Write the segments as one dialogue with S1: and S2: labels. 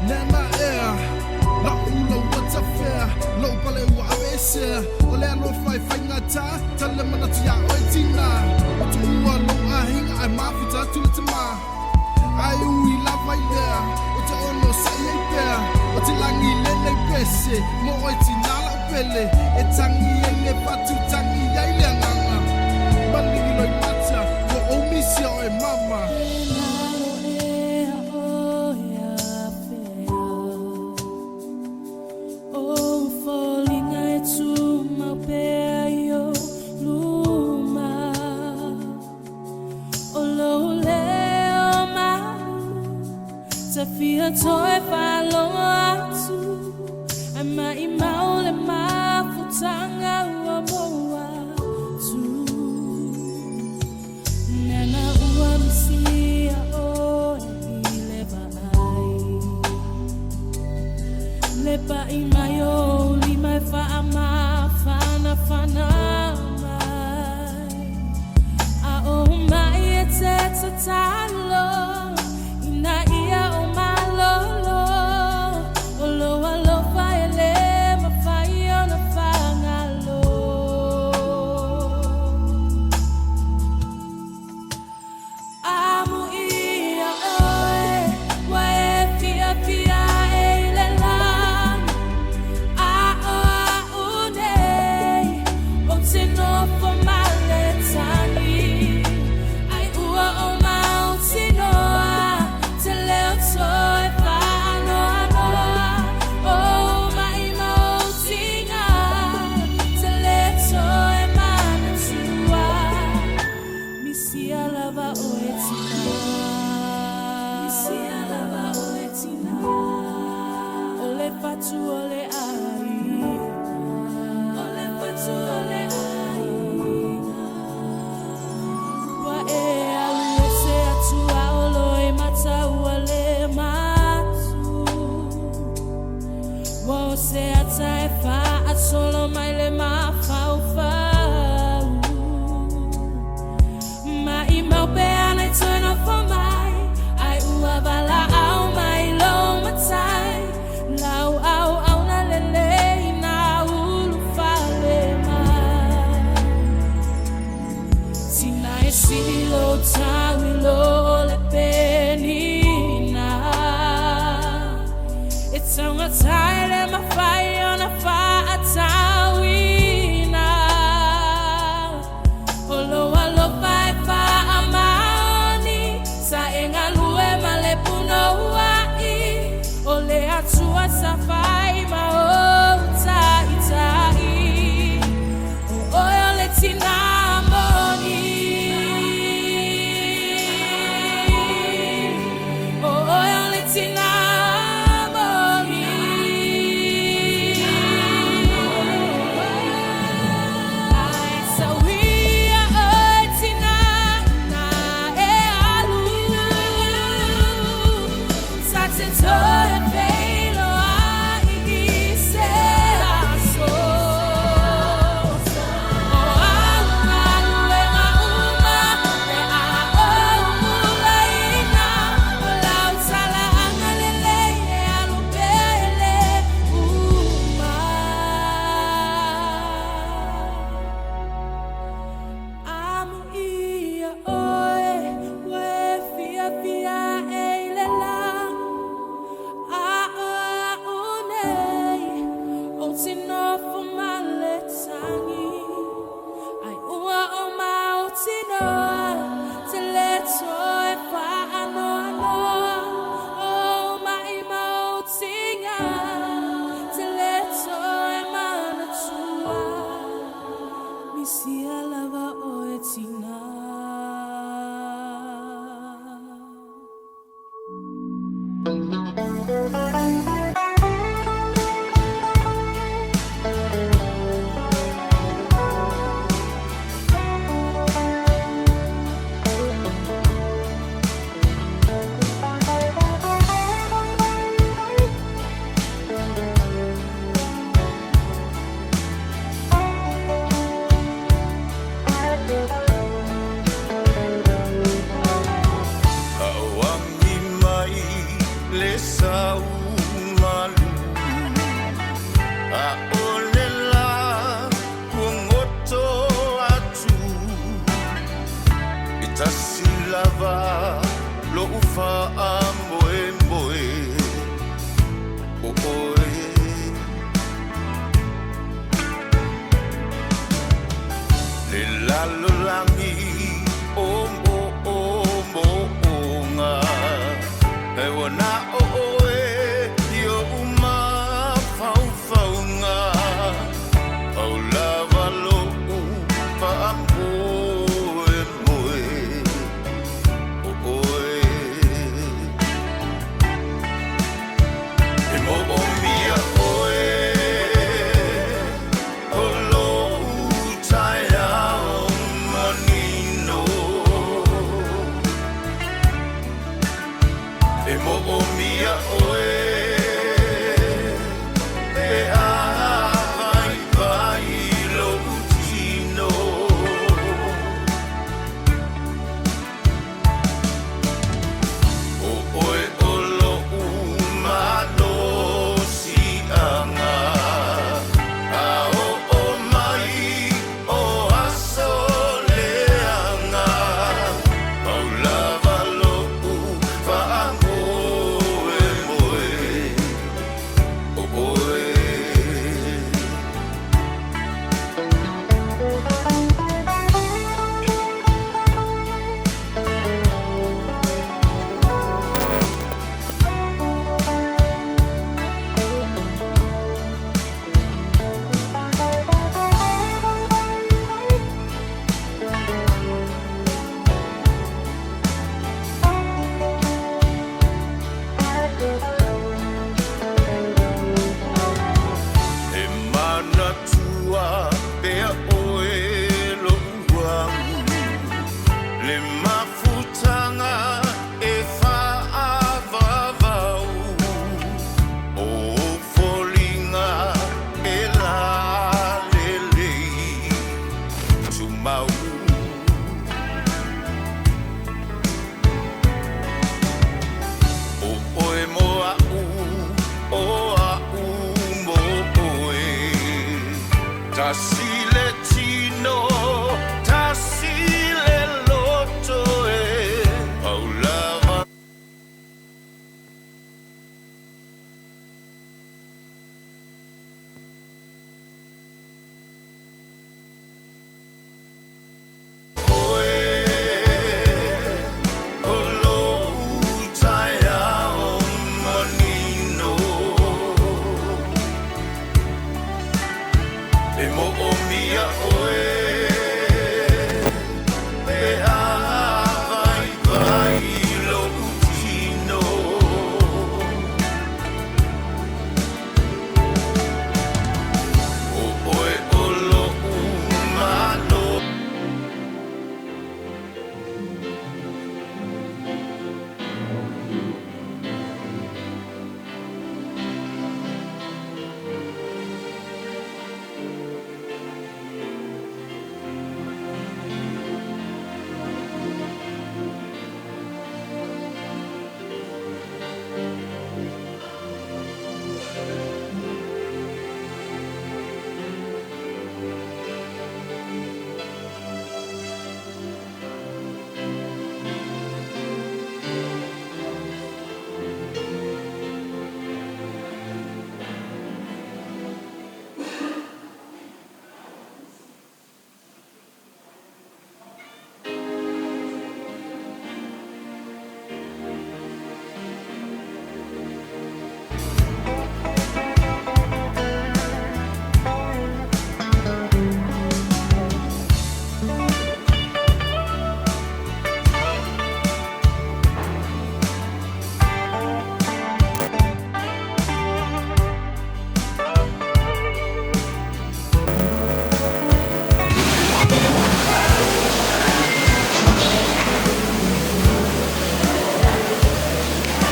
S1: Nana air, la ulo what's a fair, low pale wa ese, ole lo fly fingata, tell them na tia oitina, to lo ahing I mafita to the ma. I we love my there, what I no say there, what langi lele pese, mo oitina la pele, etangi ele patu tangi yaile nganga. Bali lo mata, wo omisio e mama.
S2: Fia toy falong atu ama imaule mafutanga wa moa tu nana uwa misia o lepa imayo lima fa ama fana mai a o mai eteta talo ina ia o solo mai le ma fau ma I mau pe ana turn off for mai ai ua bala au mai lo matai lau au na lele na ulu fale mai sina e silo tawi lo le penina it's on a time and my fire on a fire tawina olo alo pai fa amani sa engalue malepuno wai ole atua safai ma o tai o ole tina moni o ole tina
S3: les lo ufa moe moe oe le lalo langi o nga e wana oe yo uma fau fau nga au lava lo ufa moe moe oe e mo o mia oe o lo utai au manino e mo o mia oe e a vai vai lo utino o oe o lo umano si anga a o mai o aso leanga au lava lo ufa moe moe o oe e mana tua pea oe lo uangu le mafutanga e whaavavau o folinga e la lelei tumau o oe moa o a mo oe tasile tino tasile loto e au lava oe o lo utai au manino e mo o mia oe e a vai vai lo utino o oe o lo umano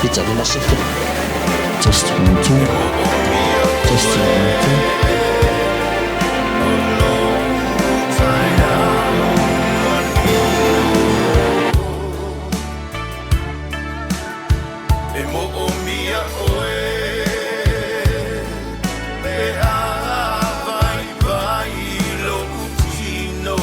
S4: Pizza di Massetta. Just one, two. Just one, two.
S3: e mo o mia oe e a vai vai lo utino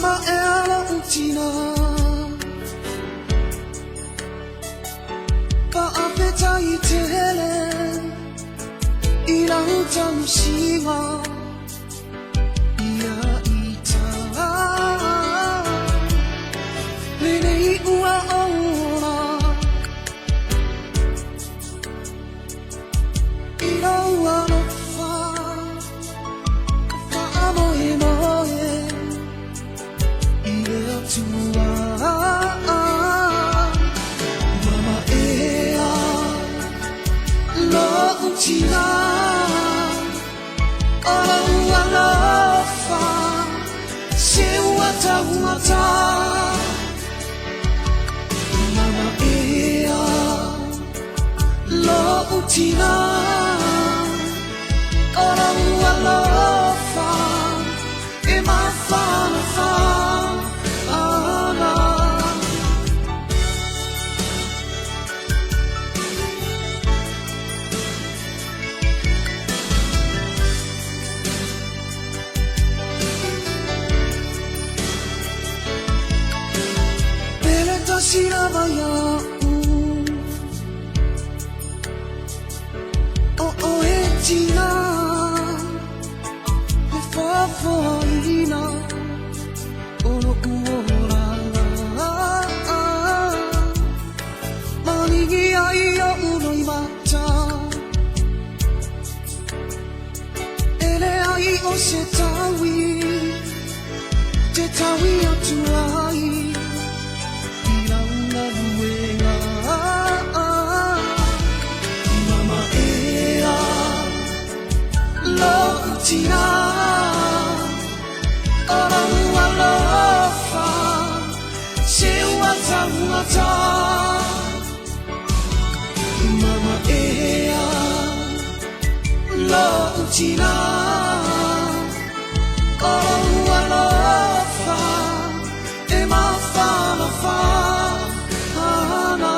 S1: Mama ela utina Pa apeta itele Ilang jamsiwa Ia ita Lene ua ora Ila ua no fa Fa moe moe Ila tua Mama ea Lo utina Ora ua no fa Se wata wata Mama ea Lo utina Ora ua no fa E ma fa na fa Ana Pele ta shiraba ya O e tina Le favorina Ono uora Manigi ai o uno I mata Ele ai o se tawi Te tawi o tuai Iranga luenga Mama ea Lo utina Ora ua lofa Se wata wata Mama ea Lo utina Ora ua lofa E ma fa na fa Ana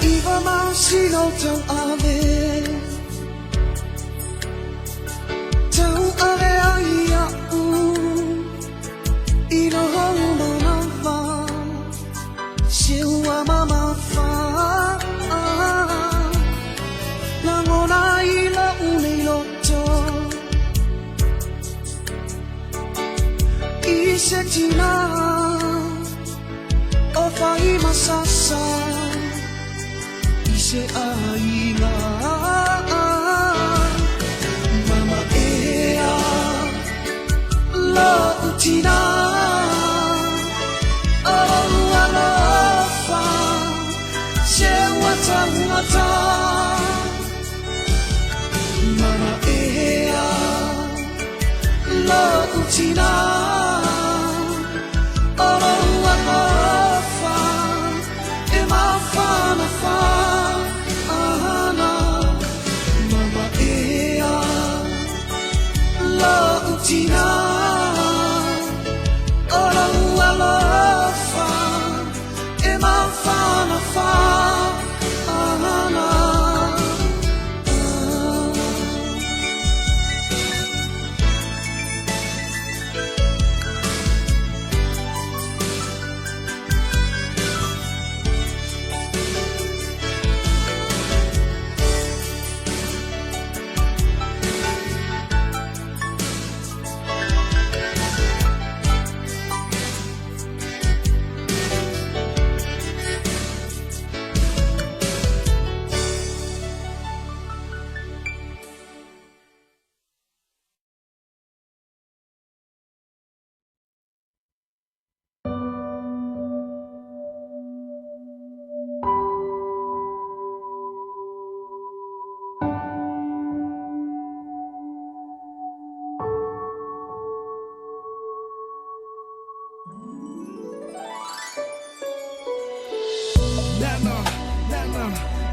S1: Iva mausino tau ave Tau ave ai au Ino hau mana fa Seua mama fa Langona ila unei loto Ise tina O fai masasa Ise aina Mama ea Lo utina Ora lofa Se wata wata Mama ea Lo utina Ora lofa E ma fa na fa Ana Mama ea Lo utina Ora lofa E ma fa na fa Ana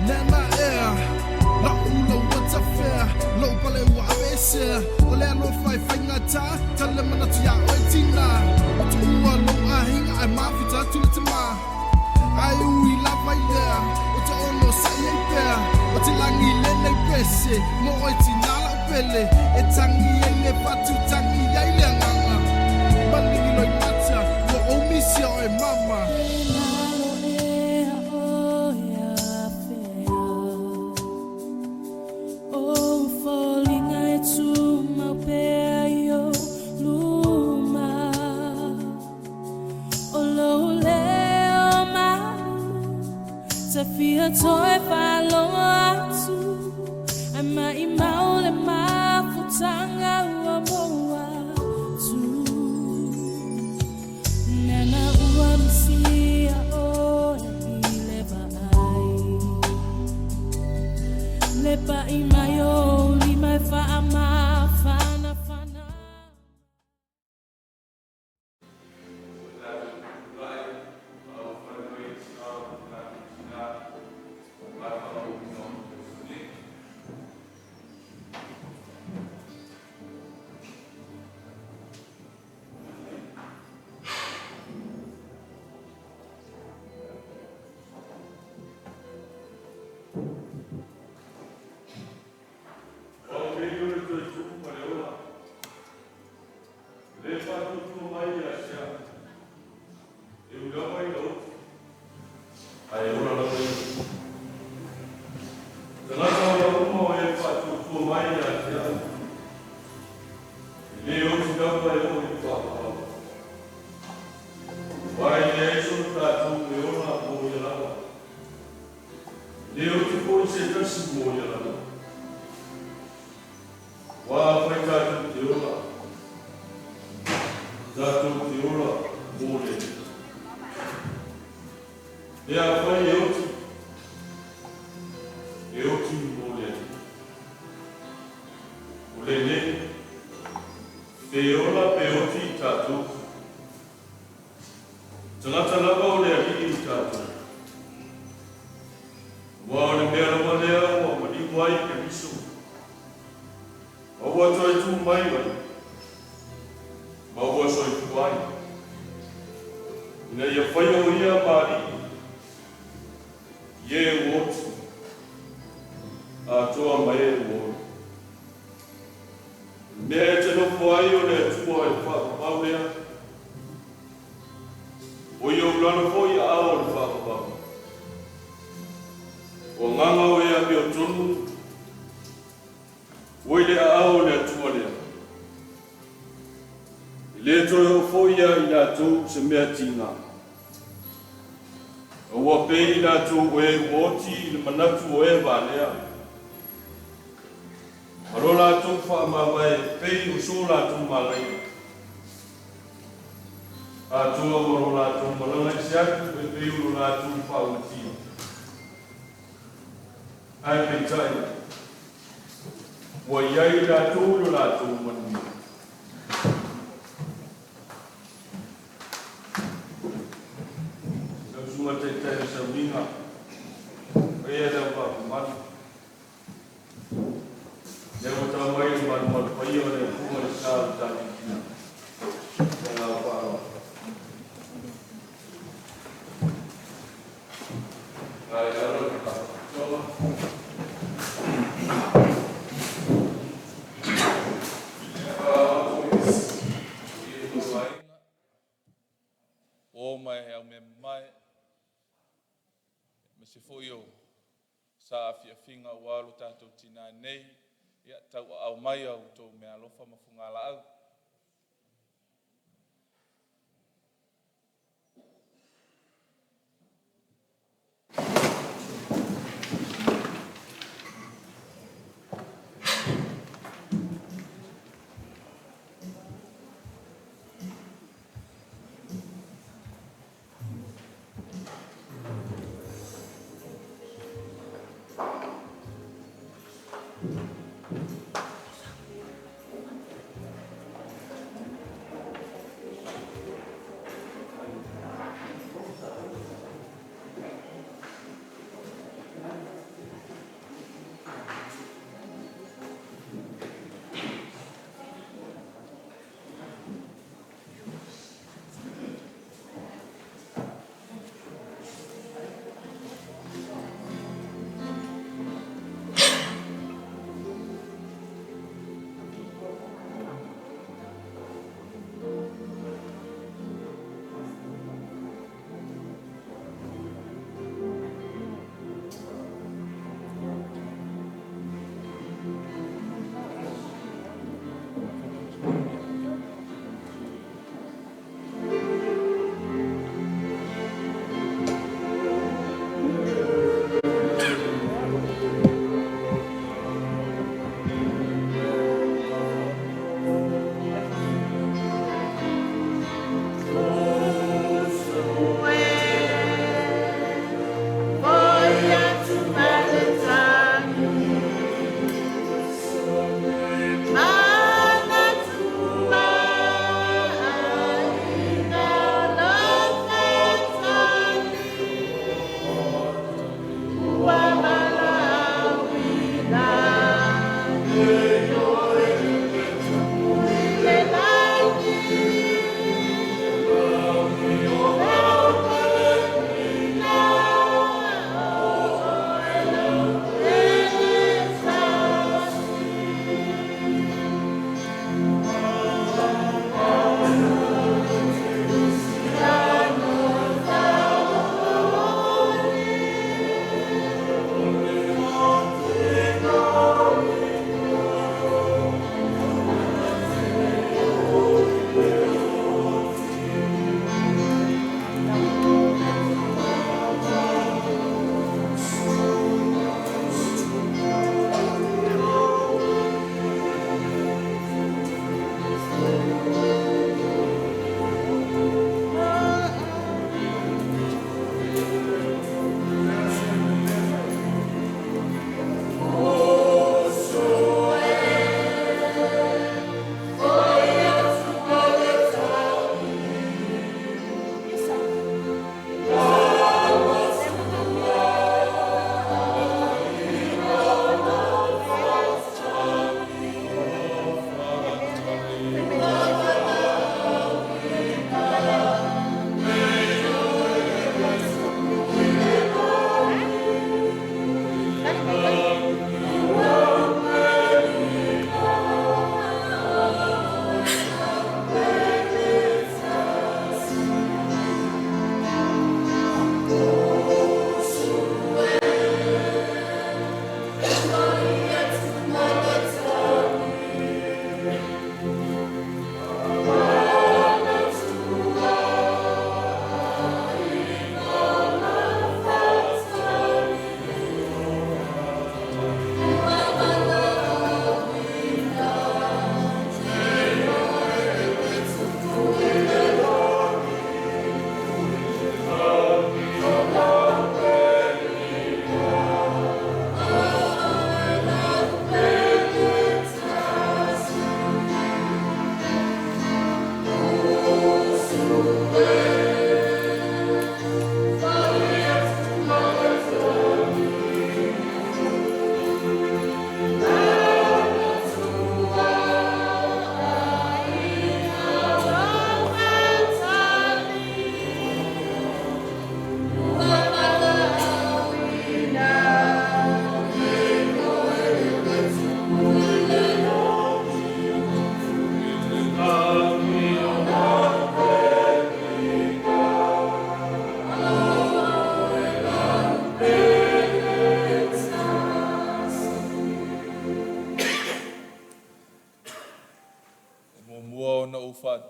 S5: Nana air, la ulo what's a fair, low pale wa avese, ole no fai ngata, tale mana tia oitina, tu
S1: le e tangi ai le fatu tangi ai le nganga malingi loi mata wa omisia o e mama
S2: Fia toi fa long atu ai mai maule ma futanga ua moa tu nana ua msia o i leva ai lepa i mai o li mai fa ama fana fana
S6: se foi o sa afiafinga ua lo tatou tina nei ia tau au mai au tou mea alofa mafunga laau.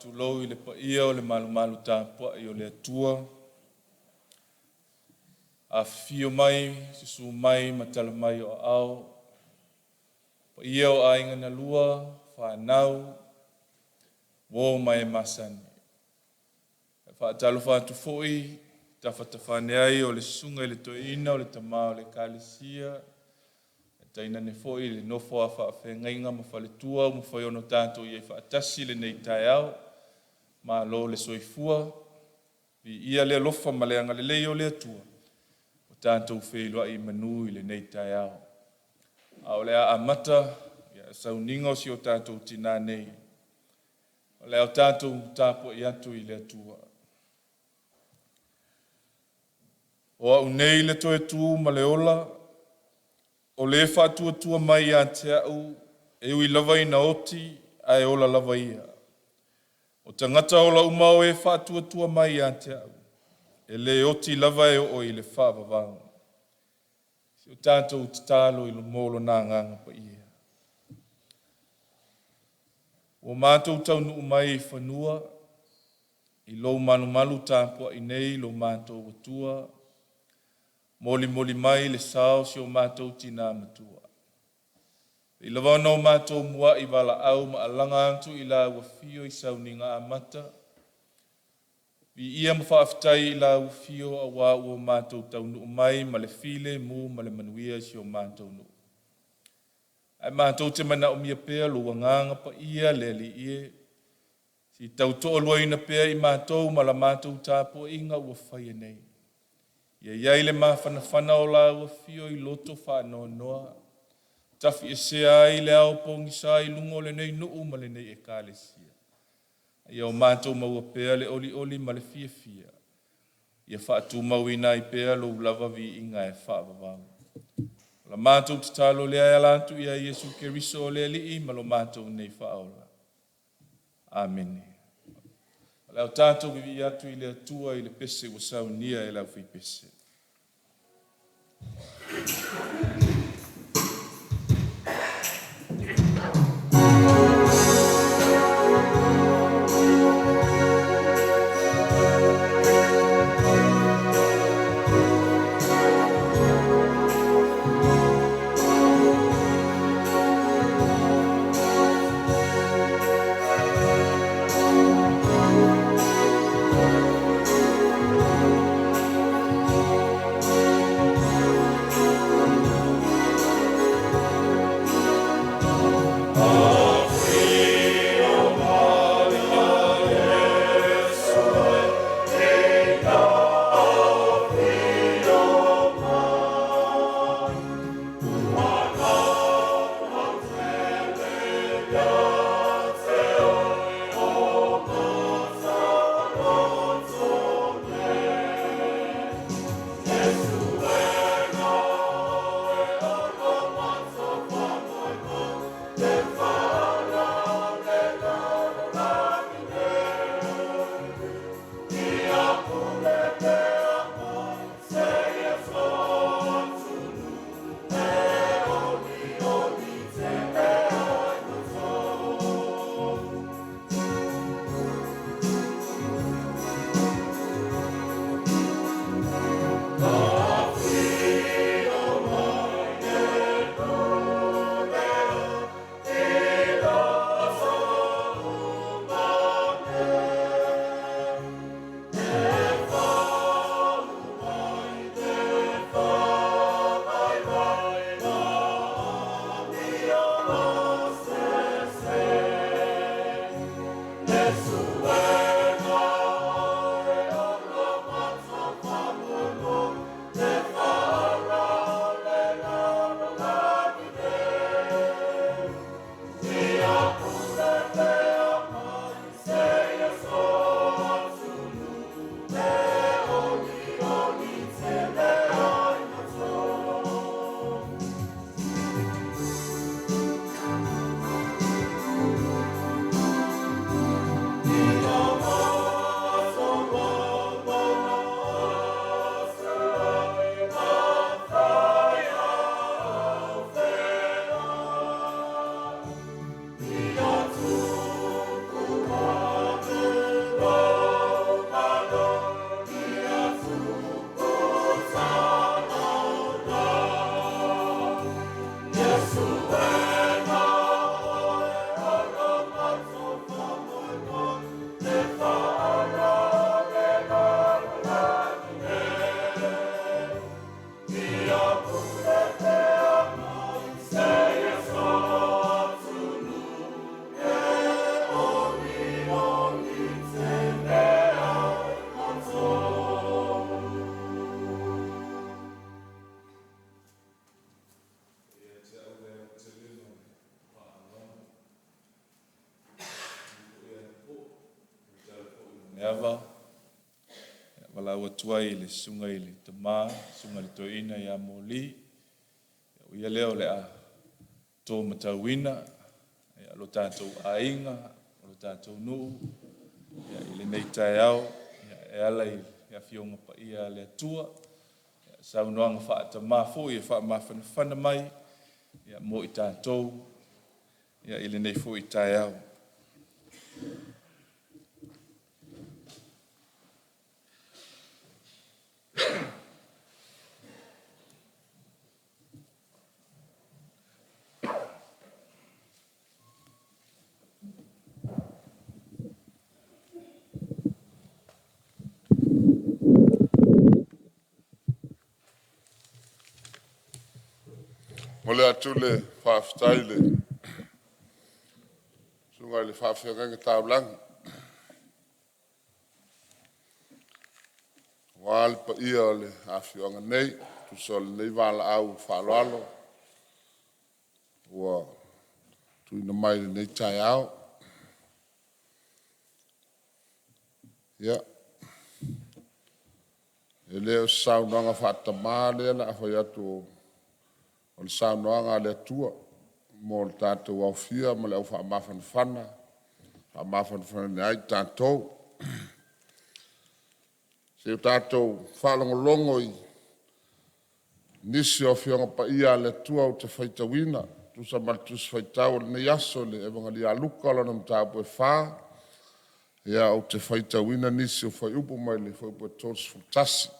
S6: whaatulou I le paia o le malumalu tāpua'i o le atua. A fio mai, susu mai, matala mai o ao. Paia o ainga na lua, whanau, wō mai e masani. Whaatalo whātu fōi, tawhatawhane ai o le sunga I le toeina, o le tamā, o le kālesia. Taina ne fōi le nofo a whaawhengainga mo whaletua, mo whaiono tātou I e whaatasi le nei tai au, ma lo le soifua, I ia le alofa ma le anga le leo le atua, o tātou whailua I manu I le nei tai au. A o le a amata, ia sauninga o si o tātou tina nei, o le au tātou tāpua I atu I le atua. O au nei le toe tū ma le ola, o le whātua mai a te au, e ui lava I na oti, a e ola lava ia. O tangata ola umau e whātua mai a te au, e le oti lava e o I le whāwawanga. Si o tātou te tālo I lo molo nā nganga pa ia. O mātou taunu umai I whanua, I lo malu tāpua I nei lo mātou watua, moli mai le sao si o mātou tina matua. I lawa no mātou mua I wala au ma alanga antu I la wafio I sauninga amata. Vi ia mawhaafitai I la wafio a wā o mātou taunu umai ma le file mu ma le manuia si o mātou nu. Ai mātou te mana o mia pēr lo wanganga pa ia le li ie. Si tau toa luaina pēr I mātou ma la mātou tāpo inga ua whaia nei. Ia iai le mawhanawhana o la ua fio I loto whanoa noa. Tafi e sea ai le au pongi sa I lungo le nei nuu ma le nei e kālesia. Ia o mātou maua pēr le oli ma le fia. Ia whaatu mauina I pēr lo ulava vi inga e whaavavau. La mātou te talo le ai alantu ia Iesu Keriso o le li ma lo mātou nei whaola. Amen. Lau tātou vivi atu I le atua I le pese wa saunia e lau whi pese. wala watua i le sunga i le tama, sunga le toina ia moli. Ia leo le a tō matauina, ia lo tātou ainga, lo tātou nuu, ia i le nei tai au, ia e ala i ia fionga pa ia le atua, ia saunoanga wha tama fo, ia wha mawhanawhana mai, ia mo i tātou, ia i le nei fo i tai au.
S3: Mo le atu le whaafitai le. Sunga le whaafiangenga tāulangi. Wāle pa ia o le awhianga nei, tu so le nei wāla au whaaloalo. Ua tu ina mai le nei tai au. Ia. E leo saunoanga whaatama lea na awhai atu o le saunoanga le atua. Mo le tātou au fia, mo le au whaamawhanawhana. Whaamawhanawhana ni ai tātou. Se o tātou whaalongolongo i nisi o fionga pa ia le atua o te whaitawina. Tu sa maltus whaitau le nei aso le evanga li aluka o lana mtāpu e whā. Ia o te whaitawina nisi o whai upo mai le whai upo e tōs futasi.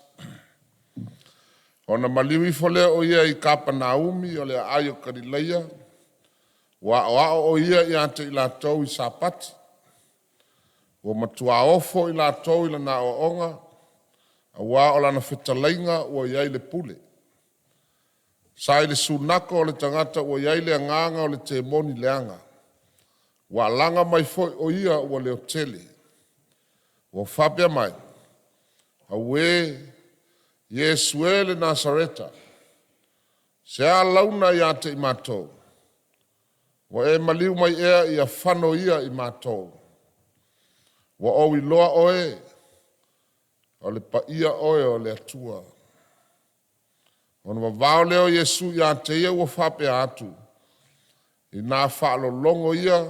S3: Ona maliwi fole o ia i kapa Naomi o le aio karileia. Wa o ia i ante i la tau i sapati. Wa matua ofo i la tau i la na o onga. A wa o lana whetalainga o iai le pule. Sai le sunako o le tangata o iai le anganga o le te moni leanga. Wa langa mai foi o ia o le otele. Wa whapea mai. Hawe Yesue le Nazareta. Se a launa i ate i mātou. Wa e maliu mai ea i a whano ia i mātou. Wa o i loa oe. O le pa ia oe o le atua. Ona wawao leo Yesu i ate ia ua whapea atu. I nā whaalo longo ia.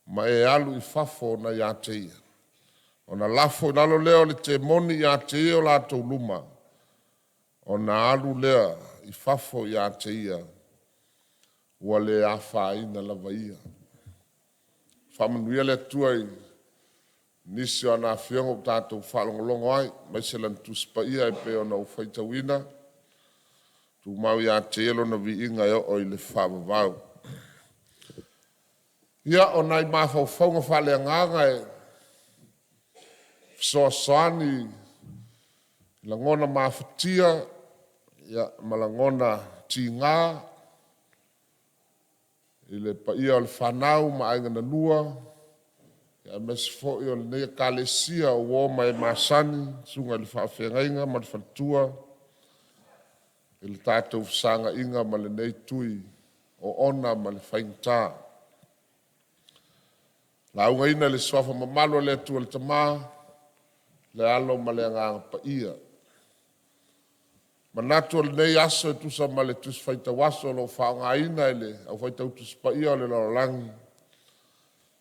S3: Ma e alu i whafo na i ate ia. Ona lafo i lalo leo le te moni i ate ia o lātou luma. Ona alu lea i whafo i ate ia. Ua le a whaina lava ia. Whamanuia le atua i nisi o ana whiongo tātou whalongolongo ai. Mai se lan tuspa ia e pe ona u whaitawina. Tu mau i ate elo na vi inga o i le whamavau. Ia o nai mawhau whaunga whale nganga e soasani langona mawhatia ia malangona tingā i le paia o le whanau ma ainga na lua ia mesifo i o le nea kalesia o woma e masani sunga i le whaawhengainga ma le whantua i le tātou sanga inga ma le nei tui o ona ma le whaingtā. La unga ina le swafa mamalo le atua le tamaa le alo ma le nganga pa ia. Manatu le nei aso e tusa ma le tus whaita waso lo whaonga ina ele au whaita utus pa ia o le larolangi.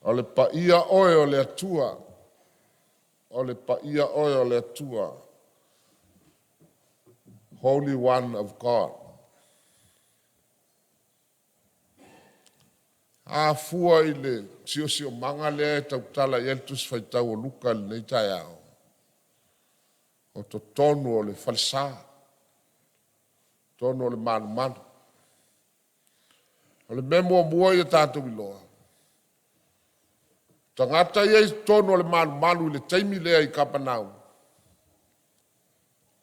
S3: O le pa ia oe o le atua. O le pa ia oe o le atua. Holy One of God. A fua i le si o manga le tau tala i el tus whaita o luka le nei tai ao. O to tonu o le falsa. Tonu o le manu manu. O le memo o mua i tātou i loa. Tangata i tonu o le manu manu i le teimi lea i Kapanau.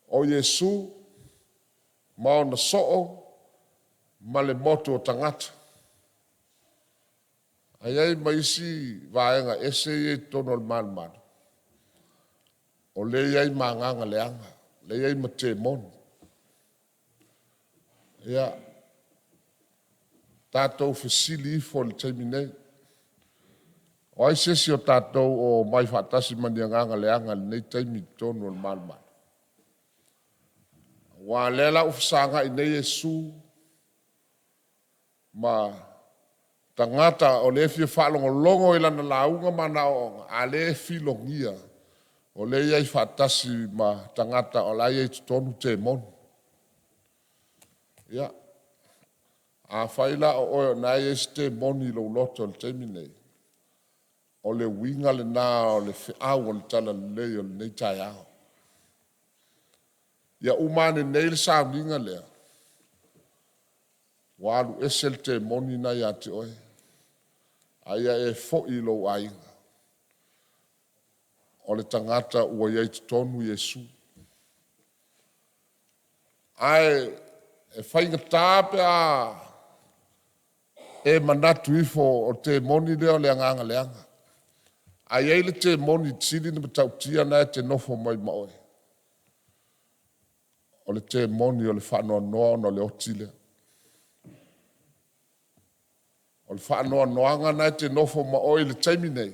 S3: O Yesu, ma o na soo, ma le moto o tangata. Ai maisi vaenga ese i tonu o le manu manu. O le iai manganga leanga, le iai mate monu. Ia, tātou fesili ifo le taimi nei. O ai sesi o tātou o mai whaatasi manianganga leanga nei taimi tonu o malma. Wa lela ufsanga i nei Yesu ma tangata o le fia whaalongolongo i lana launga mana o a le filongia o le iai whaatasi ma tangata o la iai tonu te mon. Ia. A whaila o oio na iai te moni lo loto le teimi nei. O le winga le nā o le whiau o le tala lei o le nei tai ao. Ia umane nei le sauninga lea. Walu esel te moni na ia te oe. Aia e fo i lo ainga. O le tangata ua iai te tonu Yesu. Ai e whainga tāpe a e manatu ifo o te moni leo le anganga leanga. Ai eile te moni tili na matautia na e te nofo mai maoe. O le te moni o le whanoa noa no le otile. O le whanoa noanga na e te nofo maoe le taimi nei.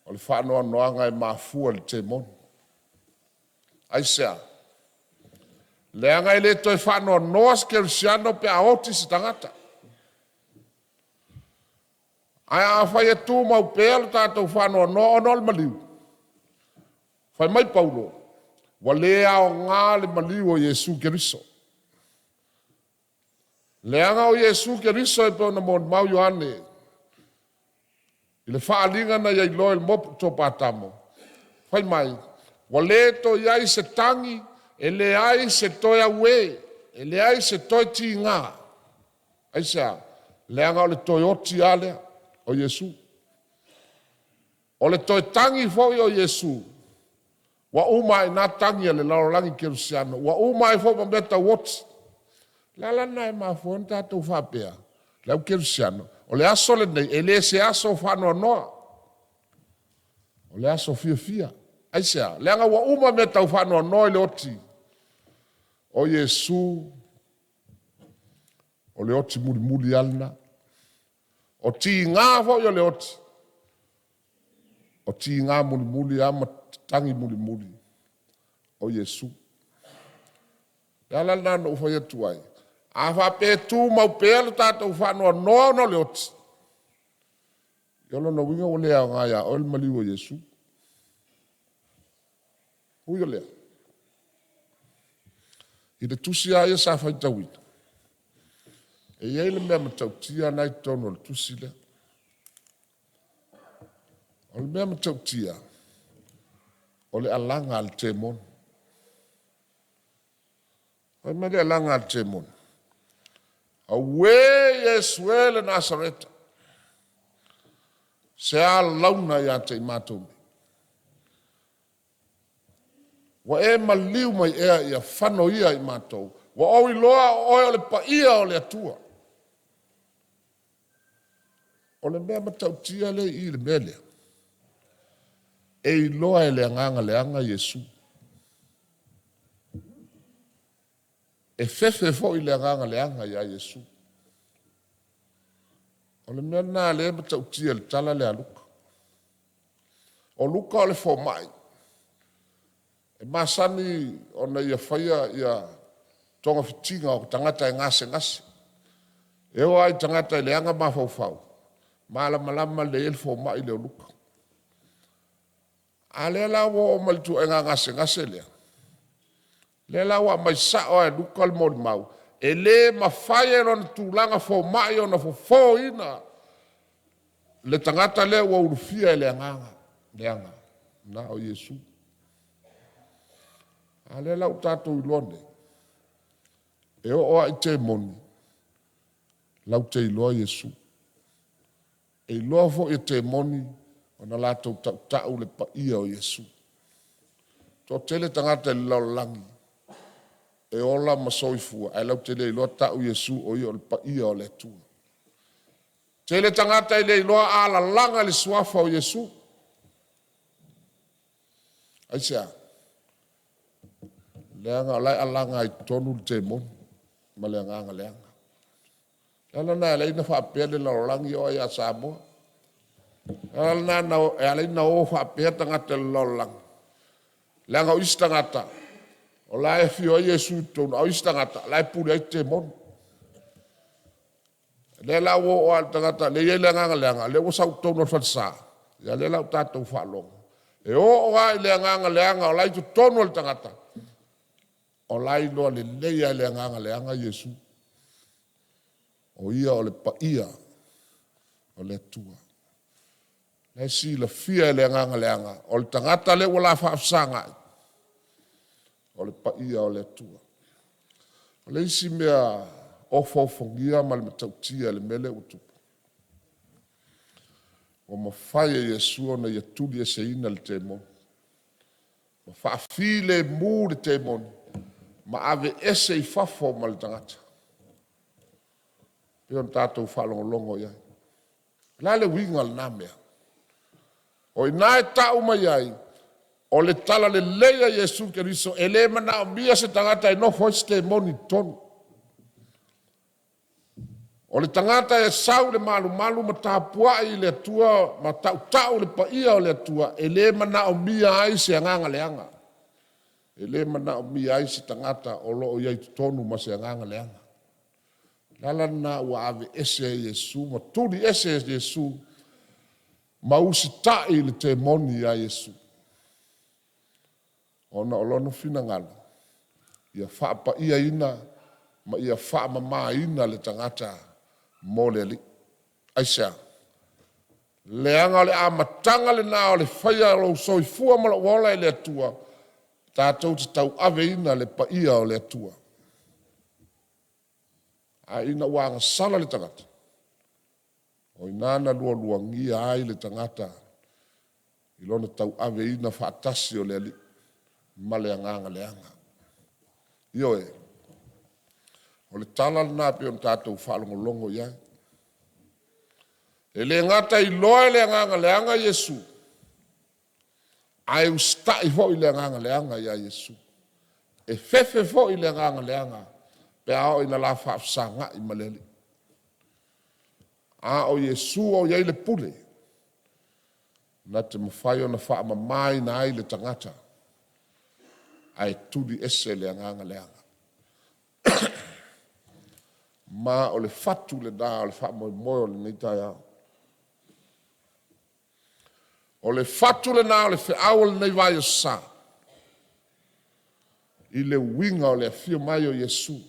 S3: O le whanoa noanga e mafua le te moni. Ai sea. Leanga ele toi whanoa noa skerisiano pe aoti si tangata. Ai a whai e tū mau pēlu tātou whanoa noa o le maliu. Whai mai Paulo. Wa lea o ngā le maliu o Yesu Keriso. Leanga o Yesu Keriso e pēo na mon mau Ioane. I le whaalinga na iai loe le mopu tō pātamo. Whai mai. Wa le to iai se tangi. E le ai se toi aue. E le ai se toi ti ngā. Ai sea. Leanga o le toi oti alea. O Yesu. O le toi tangi foi o Yesu. Wa umai na tangi le laurangi Kerusiano. Wa umai foi ma beta wot. Lala nai ma foi tatou whapea. Lau Kerusiano. O le aso le nei. E le se aso whanoa noa. O le aso fia fia. Aisea. Leanga wa uma me tau whanoa noa le oti. O Yesu. O le oti muri muri alna. O ti ngā fo yo le oti. O ti ngā muli muli ama tangi muli muli. O Yesu. Yala nana ufa yetu ai. A fa pe tu mau pēlu tātou whanua noa no le oti. Yolo no winga o lea ngā ya o le mali o Yesu. Ui o lea. I le tusi a ia sa whaitawina. E iei le mea matautia nai tono le tusi lea. O le mea matautia. O le alanga al te mon. O le mea alanga al te mon. A we Yesu e le Nasareta. Se a launa ia te imatou. Wa e maliu mai ea ia whano ia imatou. Wa owi loa oe o le pa ia o le atua. O le mea matautia le i le mea lea. E i loa e le anga Yesu. E fefe fo i le anga ia Yesu. O le mea nā le matautia le tala le aluka. O luka o le fo mai. E masani o na ia whaia ia tonga fitinga o tangata e ngase. E o ai tangata i le anga mawhau. Malama le elfo mai le luka. A le la wo o malitu e ngase lea. Le la wa mai sa o e luka le mori mau. E le mawhaia ron tūlanga fo mai o na fo ina. Le tangata le wa urufia e le anga. Le anga. Na o Yesu. A le la utato i lone. E o ai te moni. Lau te iloa Yesu. E iloa fo i te moni. O na lato tau le pa ia o Yesu. To tele tangata le lau langi. E ola masoifua. E lau tele iloa tau Yesu o i o le pa ia o le tua. Tele tangata i le iloa ala langa le suafa o Yesu. Aisea. Leanga lai alanga i tonu te mon. Ma leanga. Lala na leina wha pele la langi o ia Samoa. Alna na ala na o fa pe tangata lolang. Langa istangata. Ola e fio Yesu to o istangata la pura te mon. Le la wo o tangata le ye langa le wo sa to no fa ya le la ta to fa long. E o wa le nganga o la to tono tangata. O la lo le ya le nganga Yesu. O ia o le pa ia o le tua. Le si la fia le nganga o le tangata le wala fa sanga. O le pa ia o le tua. O le si mea ofo fongia ma le matautia le mele utupu. O mawhaia Yesu o na ia tuli e se ina le te moni. Ma whaafile mu le te moni. Ma ave ese I fafo ma le tangata. Pio tātou whalongolongo iai. La le winga le nāmea. O inae tau mai ai. O le tala le leia Yesu Keriso. E le mana o mia se tangata e no fois te moni tonu. O le tangata e sau le malu ma tāpua I le tua. Ma tau le paia o le tua. E le mana o mia ai se anganga leanga. E le mana o mia ai se tangata o lo o iai tonu ma se anganga leanga. Lala na ua ave ese Yesu, ma tuli ese Yesu, ma usi tai le te moni a Yesu. Ona o lono fina ngalo, ia wha pa ia ina, ma ia wha mama ina le tangata mo le li. Aisea, leanga le amatanga le nao le whaia lo soifua ma la wala le atua, tātou te tau ave ina le pa ia o le atua. A ina wanga sala le tangata. O inana lua ngia ai le tangata. Ilona tau ave ina whaatasi o le ali. Male anganga le anga. Io e. O le tala na pe on tātou whalongo longo iai. E le ngata I loa le anganga le anga Yesu. Ai ustai fo I le anganga le anga ia Yesu. E fefe fo I le anganga le anga. Pe ao ina la whaafsanga I maleli. A o Yesu o iai le pule. Na te mawhai o na wha mamai na ai le tangata. Ai tudi ese le anganga le anga. Ma o le fatu le da o le wha moi o le neitai ao. O le fatu le na o le whiau le nei vai o sa. I le winga o le afio mai o Yesu.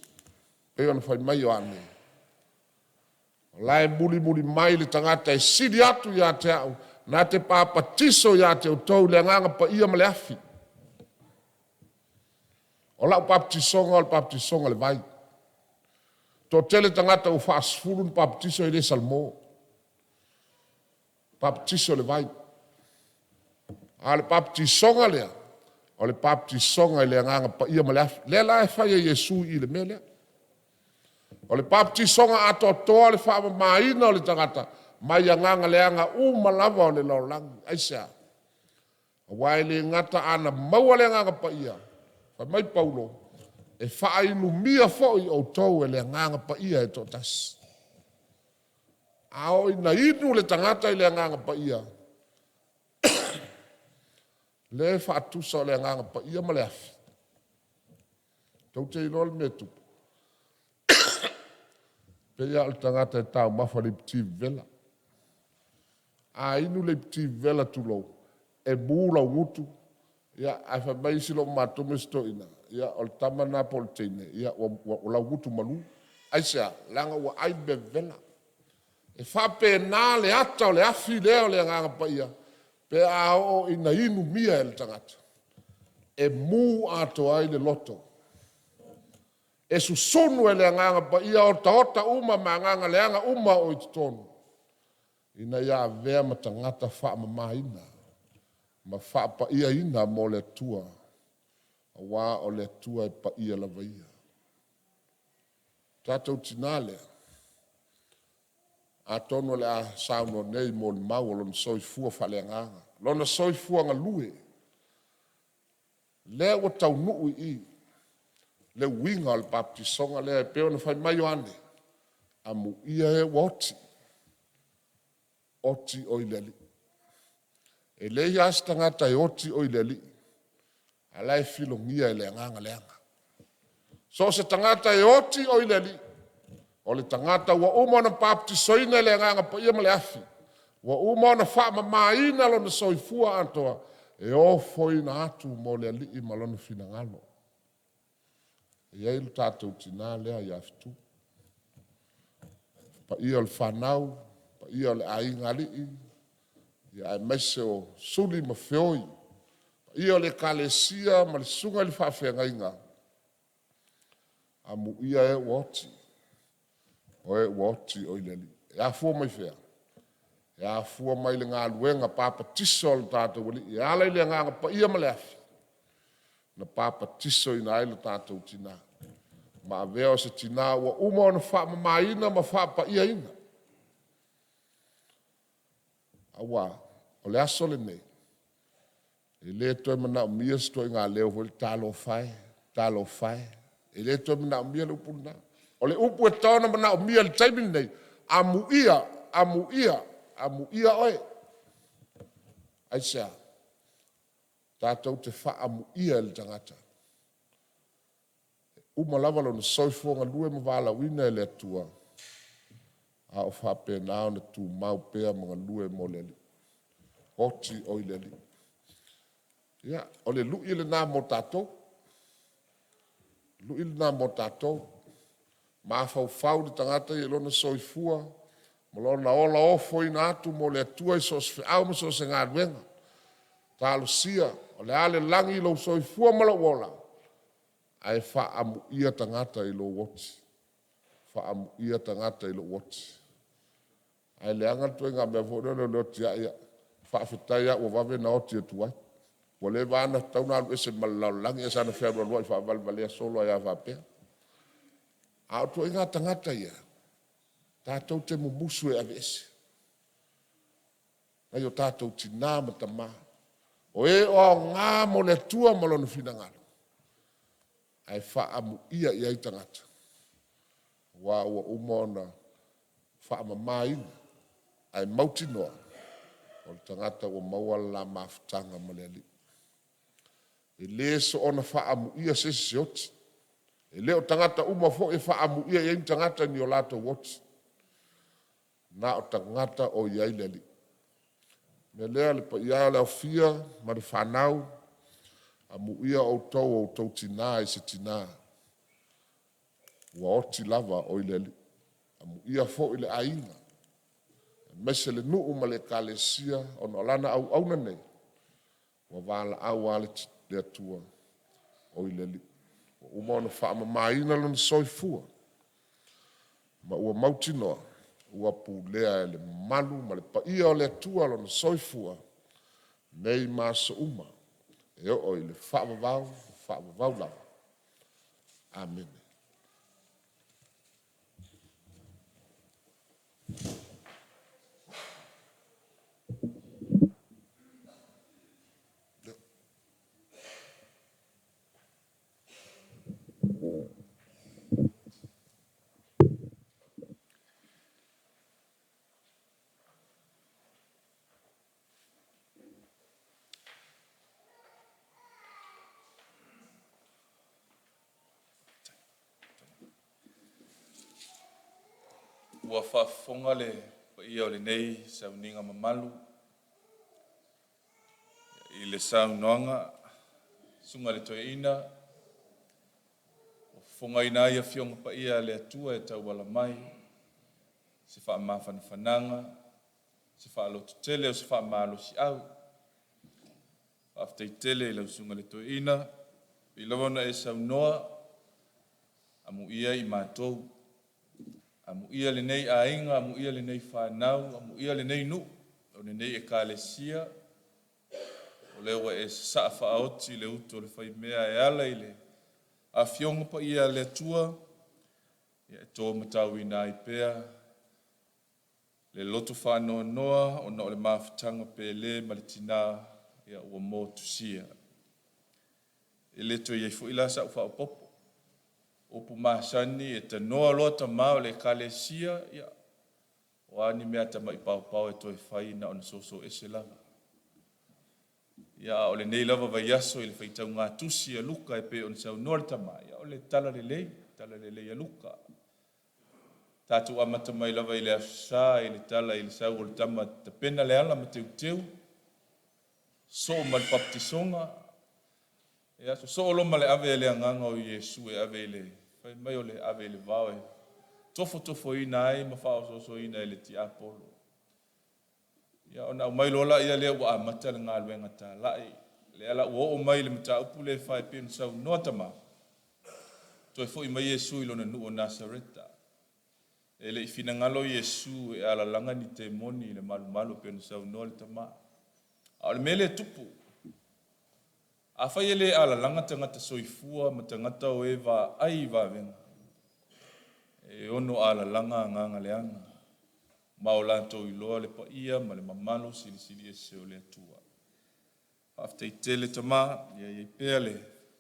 S3: Pe ona fai mai o ane. O lai muli mai le tangata e sidi atu ia te au. Na te pāpatiso ia te utou le nganga pa ia ma le afi. O lau papatisonga le vai. Tō tele tangata u whaasfurun papatiso I le salmo. Papatiso le vai. A le papatisonga lea. O le papatisonga I le nganga pa ia ma le afi. Le la e whai e Yesu I le mele. O le papatisonga ato toa le wha maina o le tangata. Mai anganga leanga malava o le laulangi. Aisea. Wai le ngata ana maua le nganga pa ia. Wha mai paulo. E wha inu mia foi o tau e le nganga pa ia e totas. Ao ina inu le tangata I le nganga pa ia. Le wha atusa o le nganga pa ia ma le afi. Tau te ilo le metupu. Pea al tangata e tau mafa le piti vela. A inu le piti vela tulou. E mūla ngutu. Ia a wha mai silo mātume sto ina. Ia o tamana pol teine. Ia o la ngutu malu. Aisea, langa ua aibe vela. E whape nā le ata o le afi leo le nganga pa ia. Pea o ina inu mia e le tangata. E mū ato ai le loto. E susunu e le nganga pa ia o taota uma ma nganga le anga uma o I tonu. Ina ia vea ma tangata wha ma ina. Ma wha pa ia ina mo le tua. A wā o le tua pa ia la vaia. Tātou tinale. A tonu le a sauno nei mo le mau o lona soifua wha le nganga. Lona soifua nga lue. Le o tau nuu I. Le winga o le papatisonga le peo na whai mai o ane. A mu ia e woti. Oti o I leli. E lei as tangata e oti o ileli. Alai filongia e le leanga. So se tangata e oti o ileli. O le tangata ua umona baptisoina le nganga pa ia male afi. Ua umona wha mamaina lo na soifua antoa. E o foi na atu mo le ali i malona fina ngalo. E eilu tātou tina lea i aftu. Pa ia le whanau, pa ia le ainga lii. Ia e mese o suli ma feoi. Pa ia le kalesia ma le sunga li whawhenga inga. Amu ia e woti. O e woti o ileli. E a fua mai whea. E a fua mai le ngā luenga papa tiso le tātou wali. E ala le ngā pa ia ma le afi. Na papa tiso ina ai le tātou tina. Ma aveo se tina ua uma ona wha mamaina ma wha pa ia ina. Awa, o le aso le nei. E le toi mana o mia sto i ngā leo hoi talo fai. E le toi mana o mia le upu na. O le upu e taona mana o mia le taimini nei. Amu ia oe. Aisea, tātou te wha amu ia le tangata. Uma lava lo na soifonga lue ma wala wina ele atua. A o whape nao na tu mau pea mga lue mo leli. Hoti o i leli. Ia, o le lu ile nā mo tātou. Lu ile nā mo tātou. Ma fau de tangata i lona soifua. Ma lona ola ofo i nā atu mo le atua i sos fe au ma sos e ngā duenga. Tālo sia, o le ale langi lo soifua ma la wola. Ai wha amu ia tangata i lo woti. Wha amu ia tangata i lo woti. Ai le anga tue ngā mea fōrero leo tia ia. Wha whitai a ua wawe na oti e tuai. Wa le vana tauna alu ese malalangi e sana whēra lua i wha valvalea solo ai a whapea. A o tue ngā tangata ia. Tātou te mumusu e ave ese. Ai o tātou tina ma tamā. O e o ngā mo le tua malonu fina ngalo. Ai wha amu ia i ai tangata. Wa ua umona wha mamaina. Ai mauti noa. O le tangata ua mauala la mafutanga maleali. E le so ona wha amu ia se oti. E le o tangata uma fo e wha amu ia i ai tangata ni o lato woti. Na o tangata o iai leali. Me lea le pa ia le au fia, ma le whanau. Amu ia o tau tina i se tina. Ua oti lava o i leali. Amu ia fo i le ainga. Mese le nuu ma le kalesia o na lana au nei. Ua wala au ale le atua o i leali. Ua uma ona wha mamaina lana soifua. Ma ua mautinoa. Ua pulea e le malu ma le pa ia o le atua lana soifua. Nei maso uma. E o i le whaavavau lava. Amen.
S6: Ua whaafonga le pa ia o le nei sauninga mamalu. I le saunoanga, sunga le toe ina. O fonga ina ia fionga pa ia le atua e tau wala mai. Se wha mawhanawhananga. Se wha alotu tele o se wha maalo si au. Whaaftei tele i lau sunga le toe ina. I lawana e saunoa. Amu ia i mātou. Amu ia le nei ainga, amu ia le nei whanau, amu ia le nei nu. O le nei e kālesia. O lewa e saa whaoti le uto le whai mea e ala i le. A fionga pa ia le atua. Ia e tō matau i nā i pēa. Le loto whanoa noa, o na o le mawhitanga pē le ma le tina ia ua mō tusia. E le to iei fu ila sa ufa opopo. Opu mahasani e te noa loa ta mao le kalesia ia. O ani mea ta mai pau pau e toi whai na ona soso ese lava. Ia o le nei lava vai aso i le whaitau ngā tusi a luka e pe o ni sau noa le tama. Ia o le tala le lei a luka. Tātou amata mai lava i le asā, i le tala, i le sau o le tama, ta pena le ala ma teu. So ma le baptisonga. Ia so lo ma le ave le anganga o Iesu e ave le. Fai mai o le ave le vau e. Tofo ina ai, ma whao so ina e le ti apolo. Ia ona mai lola ia le wa amata le ngā luenga tā lai. Le ala o mai le mata upu le whai pēn sau noa tama. Toi fo i mai Iesu i lona nu o Nasareta. E le i fina ngalo Iesu e ala langa ni te moni le malu pēn sau noa le tama. A le mele tupu. A whai ele ala langa tangata soifua ma tangata o ewa ai wa venga. E ono ala langa nganga leanga. Ma o lantou i loa le pa ia ma le mamalo sili e se o le atua. After i tele tama, ia i pea le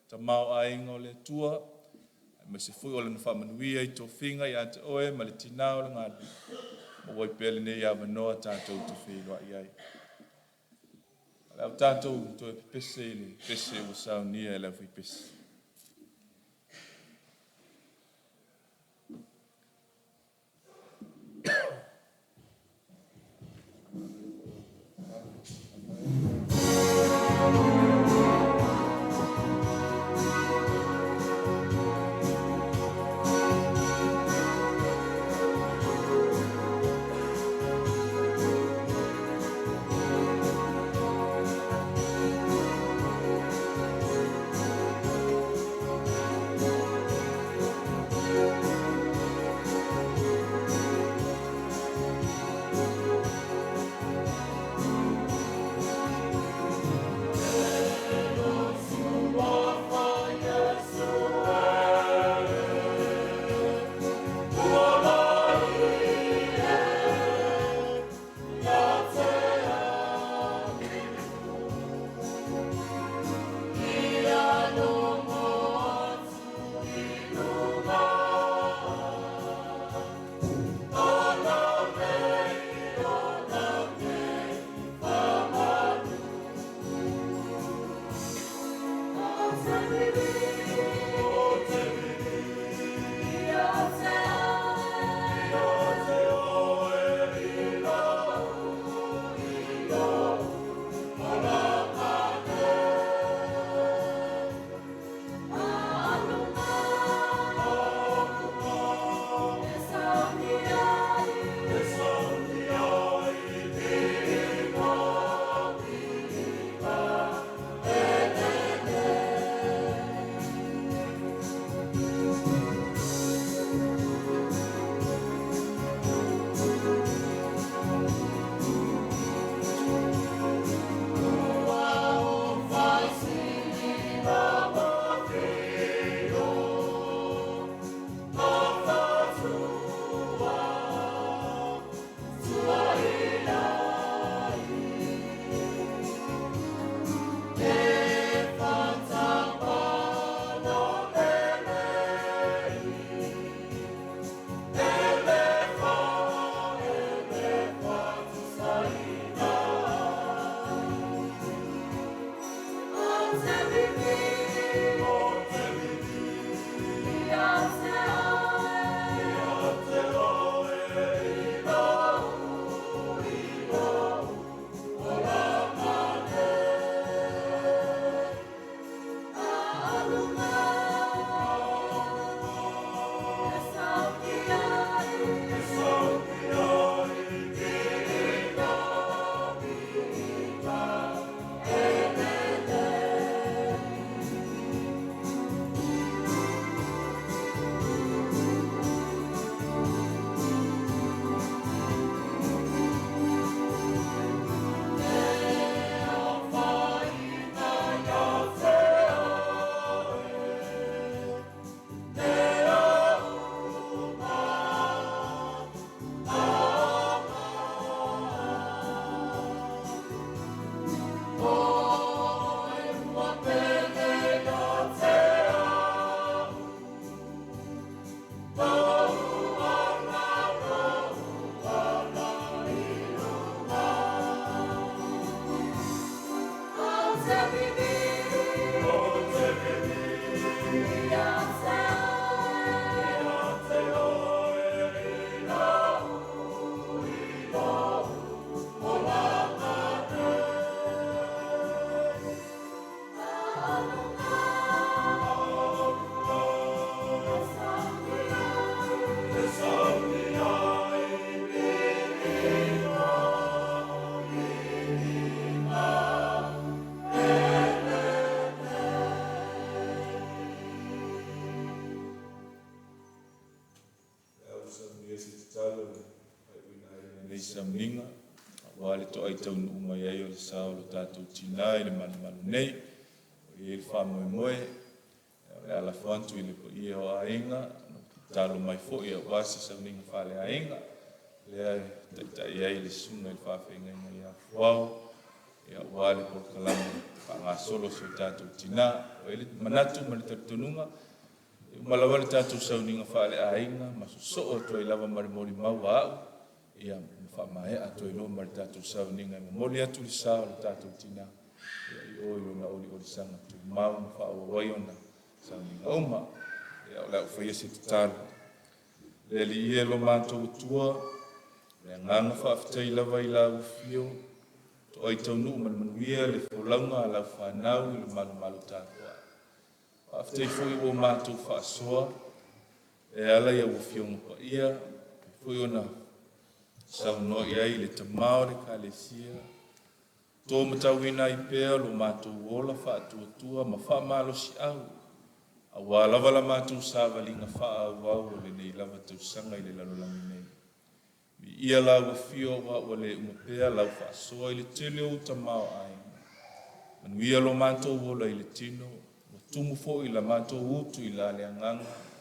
S6: tama o ainga o le atua. Ma se fui o le whamanuia i tō whinga i ante oe ma le tina o le ngāli. Ma wai pea le ne ia manoa tātou tō whiloa i ai. Lau tātou tō e pese i le pese o saunia e lau whi pese. Nei sauninga, wale to ai tau nuu mai ai o le sao lo tātou tina i le malu nei, i le whamoemoe, le ala whantu i le po ia o ainga, talo mai fo i a wasi sauninga whale ainga, le ai taitai ai le sunga i le whawhenga i a whau, i a wale po kalama, pa ngā solo so tātou tina, o ele manatu ma le tautununga, malawa le tātou sauninga whale ainga, masu so o toi lava marimori mau au, ia whamae ato i lo mara tātou sauninga i moli atu li sao le tātou tina ia i oi o na oli sanga tu mau na whao wai o na sauninga uma ia o lau whaia se tatalu le li ia lo mātou tua le nganga whaaftai lava i lau fio to ai tau nuu manuia le wholaunga a lau whanau i lo malu tātua whaaftai fui o mātou whaasoa e ala ia o fionga pa ia fui o na sau no ia le tamao le kalesia to matawina i pea lo mātou ola whaatuatua ma whaamalo si au a wala wala mātou sāwalinga whaau le nei lava tau sanga i le lalolangi nei mi ia lau fio wa le umapea lau whaasoa i le tele o tamao ai manuia lo mātou ola i le tino wa tumu fo i la mātou utu i la le anganga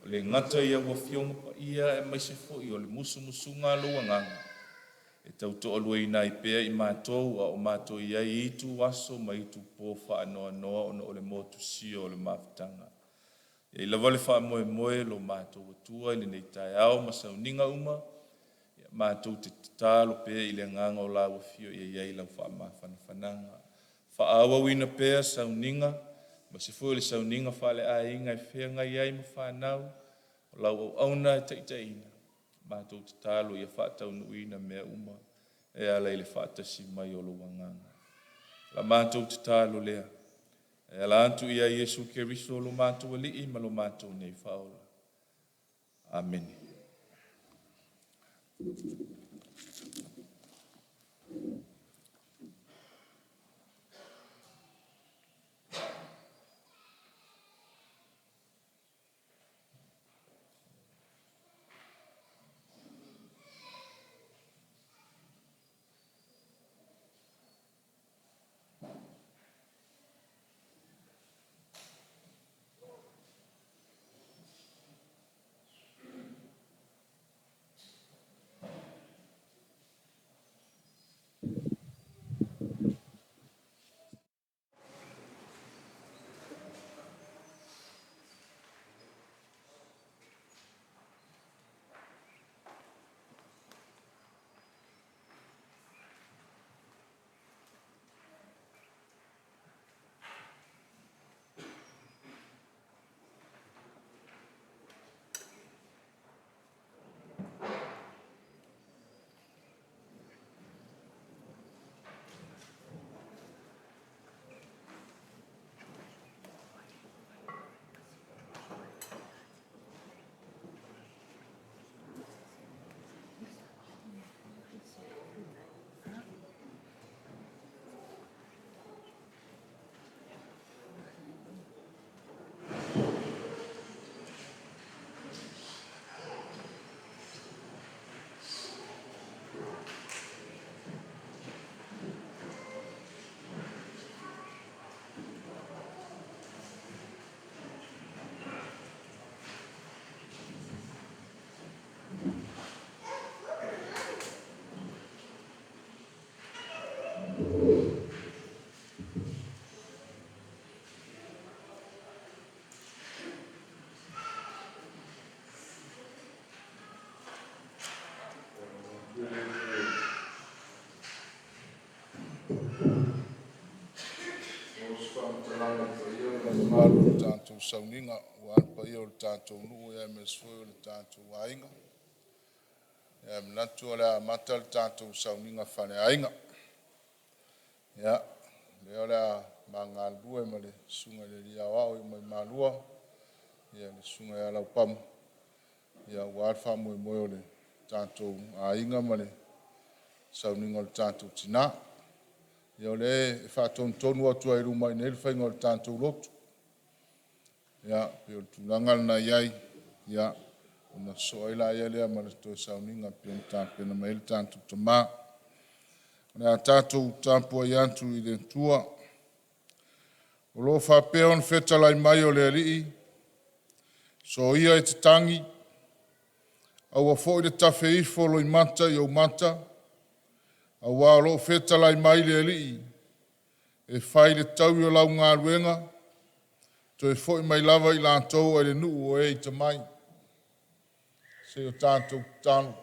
S6: le ngata ia wa fionga pa ia e maise fo i o le musu ngā lua nganga. E tau to alua i nai pea i mātou a o mātou ia i itu waso ma itu pō wha anoa ono o le motu sio o le mawhitanga. Ia i lawa le wha moe lo mātou atua i le nei tai au ma sauninga uma. Ia mātou te tatalo pea i le nganga o la wa fio ia i lau wha mawhanawhananga. Wha awa wina pea sauninga. Ma se foi le sauninga whale a inga i whenga i ai ma whanau, o lau au auna e taitaina, mātou te talo i a whatau nuina mea uma, e ala i le whatasi mai o lo wanganga. La mātou te talo lea, e ala antu i a Yesu Keriso lo mātou ali i ma lo mātou nei whaola. Amen.
S3: Malu tātou sauninga, wan pa ia o le tātou nuu e me sfoi o le tātou ainga. E mnatu o le amata le tātou sauninga whane ainga. Ia, le o le
S7: ma ngā lua ma le sunga le lia wao i mai malua ia le sunga ia lau pamu ia ua alfa moe moe o le tātou a inga ma le sauninga o le tātou tina ia o le e whātontonu atua i ruma i nele whainga o le tātou lotu ia pe o le tūlanga lana iai ia ona soa ila ia lea ma le toe sauninga pe o tāpena mai le tātou tamā ona tātou tāpua i antu i le tua o lo whapea on whetalai mai o le alii so ia e te tangi au a fo i le tafe ifo lo i mata i au mata au a lo whetalai mai le alii e whai le tau i o lau ngā ruenga to e fo i mai lava i lātou e le nuu o e i te mai se o tātou tānu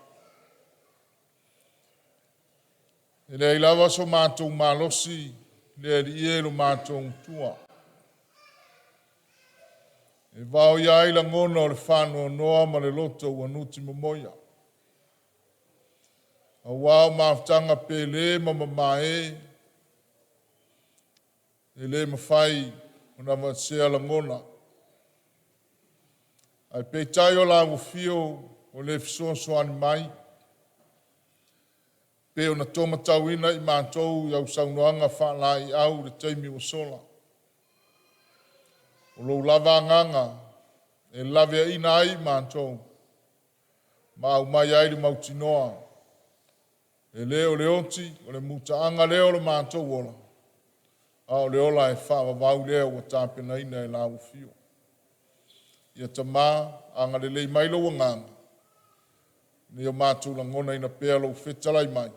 S7: e le lava so mātou mālosi le alii e lo mātou tua e vao ia ila ngona o le whānoa noa ma le loto ua nuti mamoia. A wao maafutanga pe le mamae e le mawhai ona masea la ngona. Ai peitai o la ufio o le fisoasoani mai pe ona toma tauina i mātou iau saunoanga whalai au le teimi o sola. O lo lava nganga e lave ina ai mātou. Ma au mai ai le mautinoa. E leo le oti o le mutaanga leo le mātou ola. A o le ola e whawa vau leo o tāpena ina e la ufio. Ia tamā anga le lei mailo o nganga. Ni o mātou la ngona ina pēa lo whetalai mai.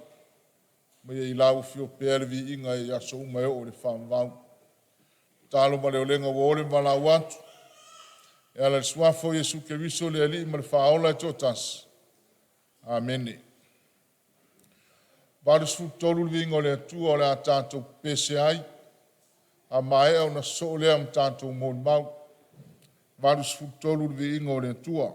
S7: Mai e i la ufio pēa le vi inga e aso umai o le whawa vau. Talo ma le olenga wa ole ma la watu. E ala le suafo Yesu Keriso le ali ma le whaola e totas. Amene. Vadus fu tolu le vingo le atua o le a tātou pese ai. A mae au na so le am tātou mon mau. Vadus fu tolu le vingo le atua.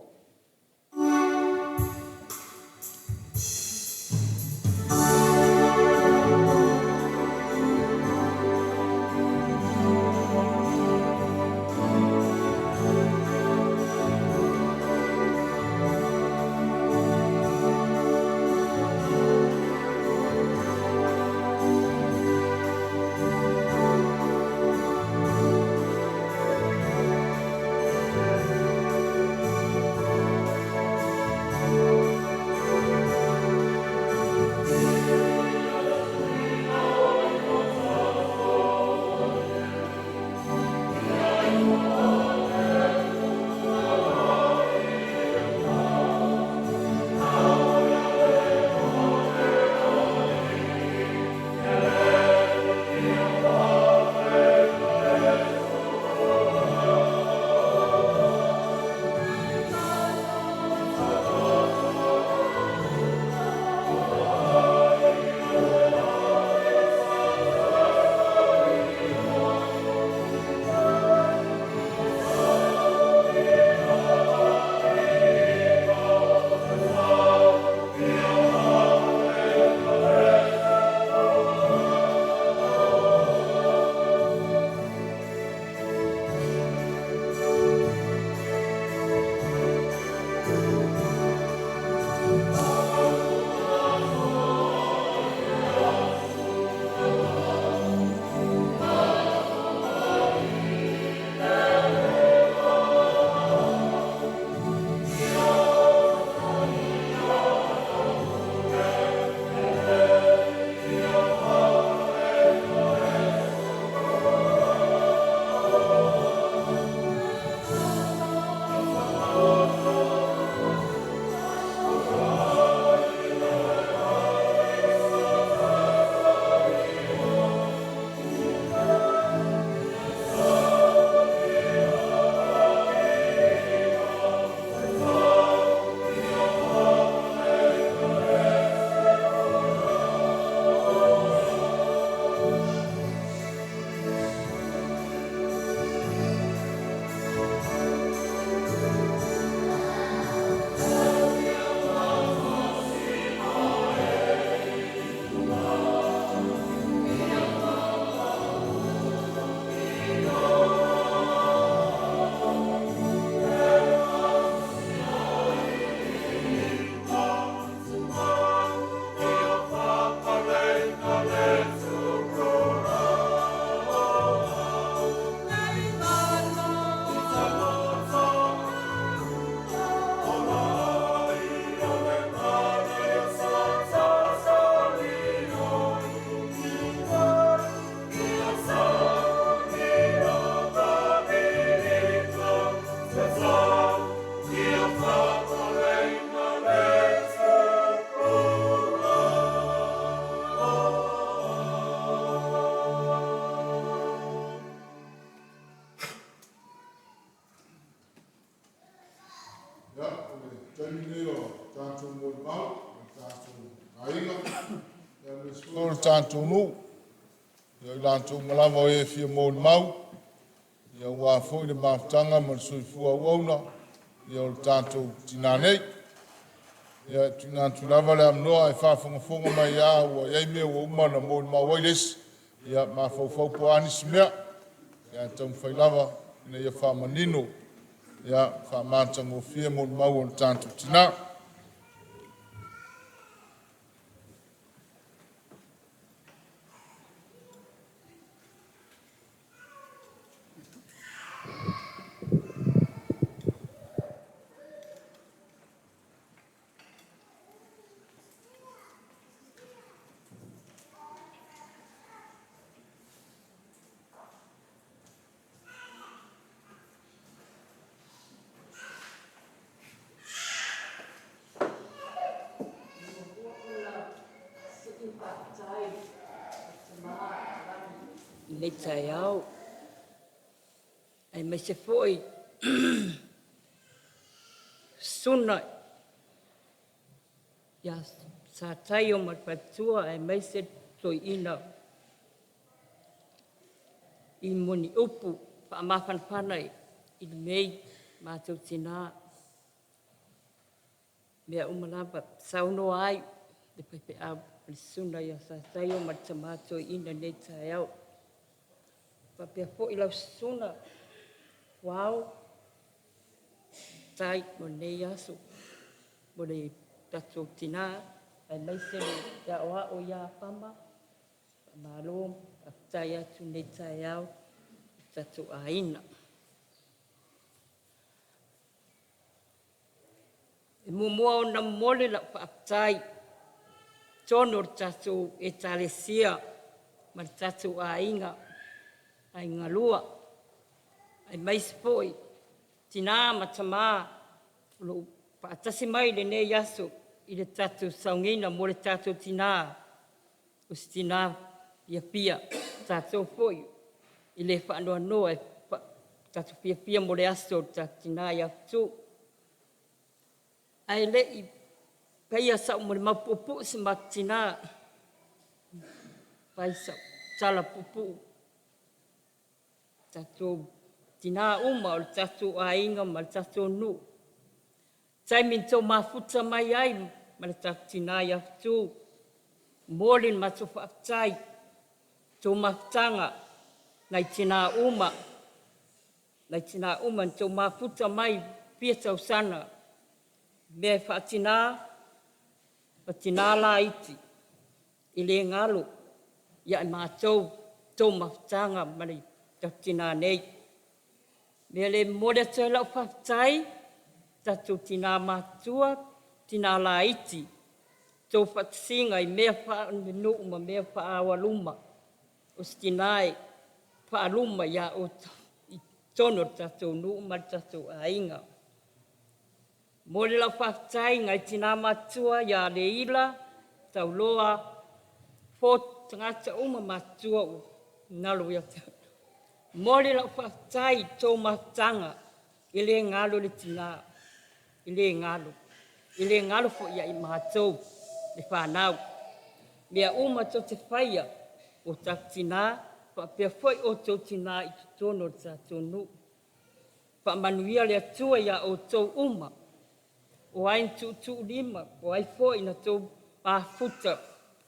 S7: tātou mōi mau, tātou ainga, me skoro tātou nu, ia tātou malawa e fia mōi mau, ia wā fōi le māwhtanga ma sui fua wauna, ia o tātou tina nei, ia tina tulawa le amnoa e whāwhonga mai ia, ua iei mea ua umana mōi mau wailesi, ia mā fau po anis mea, ia tau whailawa, ina ia whamanino, ia whamātango fia mōi mau o tātou tina.
S8: Nei tai au. Ai mai se foi. Suna. Ya sa tai o marpatua ai mai se toi ina. I moni upu pa mafanfanai i mei mātou tina. Mea umalapa sauno ai de pepe au suna ya sa tai o martamato ina nei tai au. Pa pia fo i lau suna. Wow. Tai mo nei asu. Mo nei tatu tina. Ai mai se ya oa o ya pama. Pa malom. A tai atu nei tai au. Tatu aina. E mumua o na mole la pa tai. Tono tatu e talesia. Ma tatu ainga. Ai ngalua, ai maisipoi, tina matama, lo paatasi mai le ne yaso, i le tatu saungina mo le tatu tina, us tina pia pia, tatu foi, i le whaanoa noa, tatu pia pia mo le aso, tatu tina yatu. Ai le i peia sa mo le mapupu si matina, paisa, tala pupu, tatu tina uma o tatu ainga ma tatu nu. Tai minto mafuta mai ai ma tatu tina ya tu. Molin matu whaktai. Tō maftanga nai tina uma. Nai tina uma tō mafuta mai pia tau sana. Mea whaatina, patina la iti. Ile ngalo. Ia mātou tō maftanga mani. Tina nei. Mea le mora tau lau whaftai, tatu tina matua, tina la iti. Tō whatisinga i mea whaanu ma mea whaawaluma. O stinae, whaaluma ia o tono tatu nuuma tatu ainga. Mora lau whaftai ngai tina matua ia le ila, tau loa, fo tangata uma matua o nalo ia tau. Mori la whaftai tō matanga i le ngalo le tina. I le ngalo. I le ngalo fo ia i mātou le whanau. Mea uma tō te whaia o tā tina, pa pia foi o tō tina i tono tā tonu. Pa manuia le atua ia o tō uma. O ai tu lima, o ai foi na tō mafuta.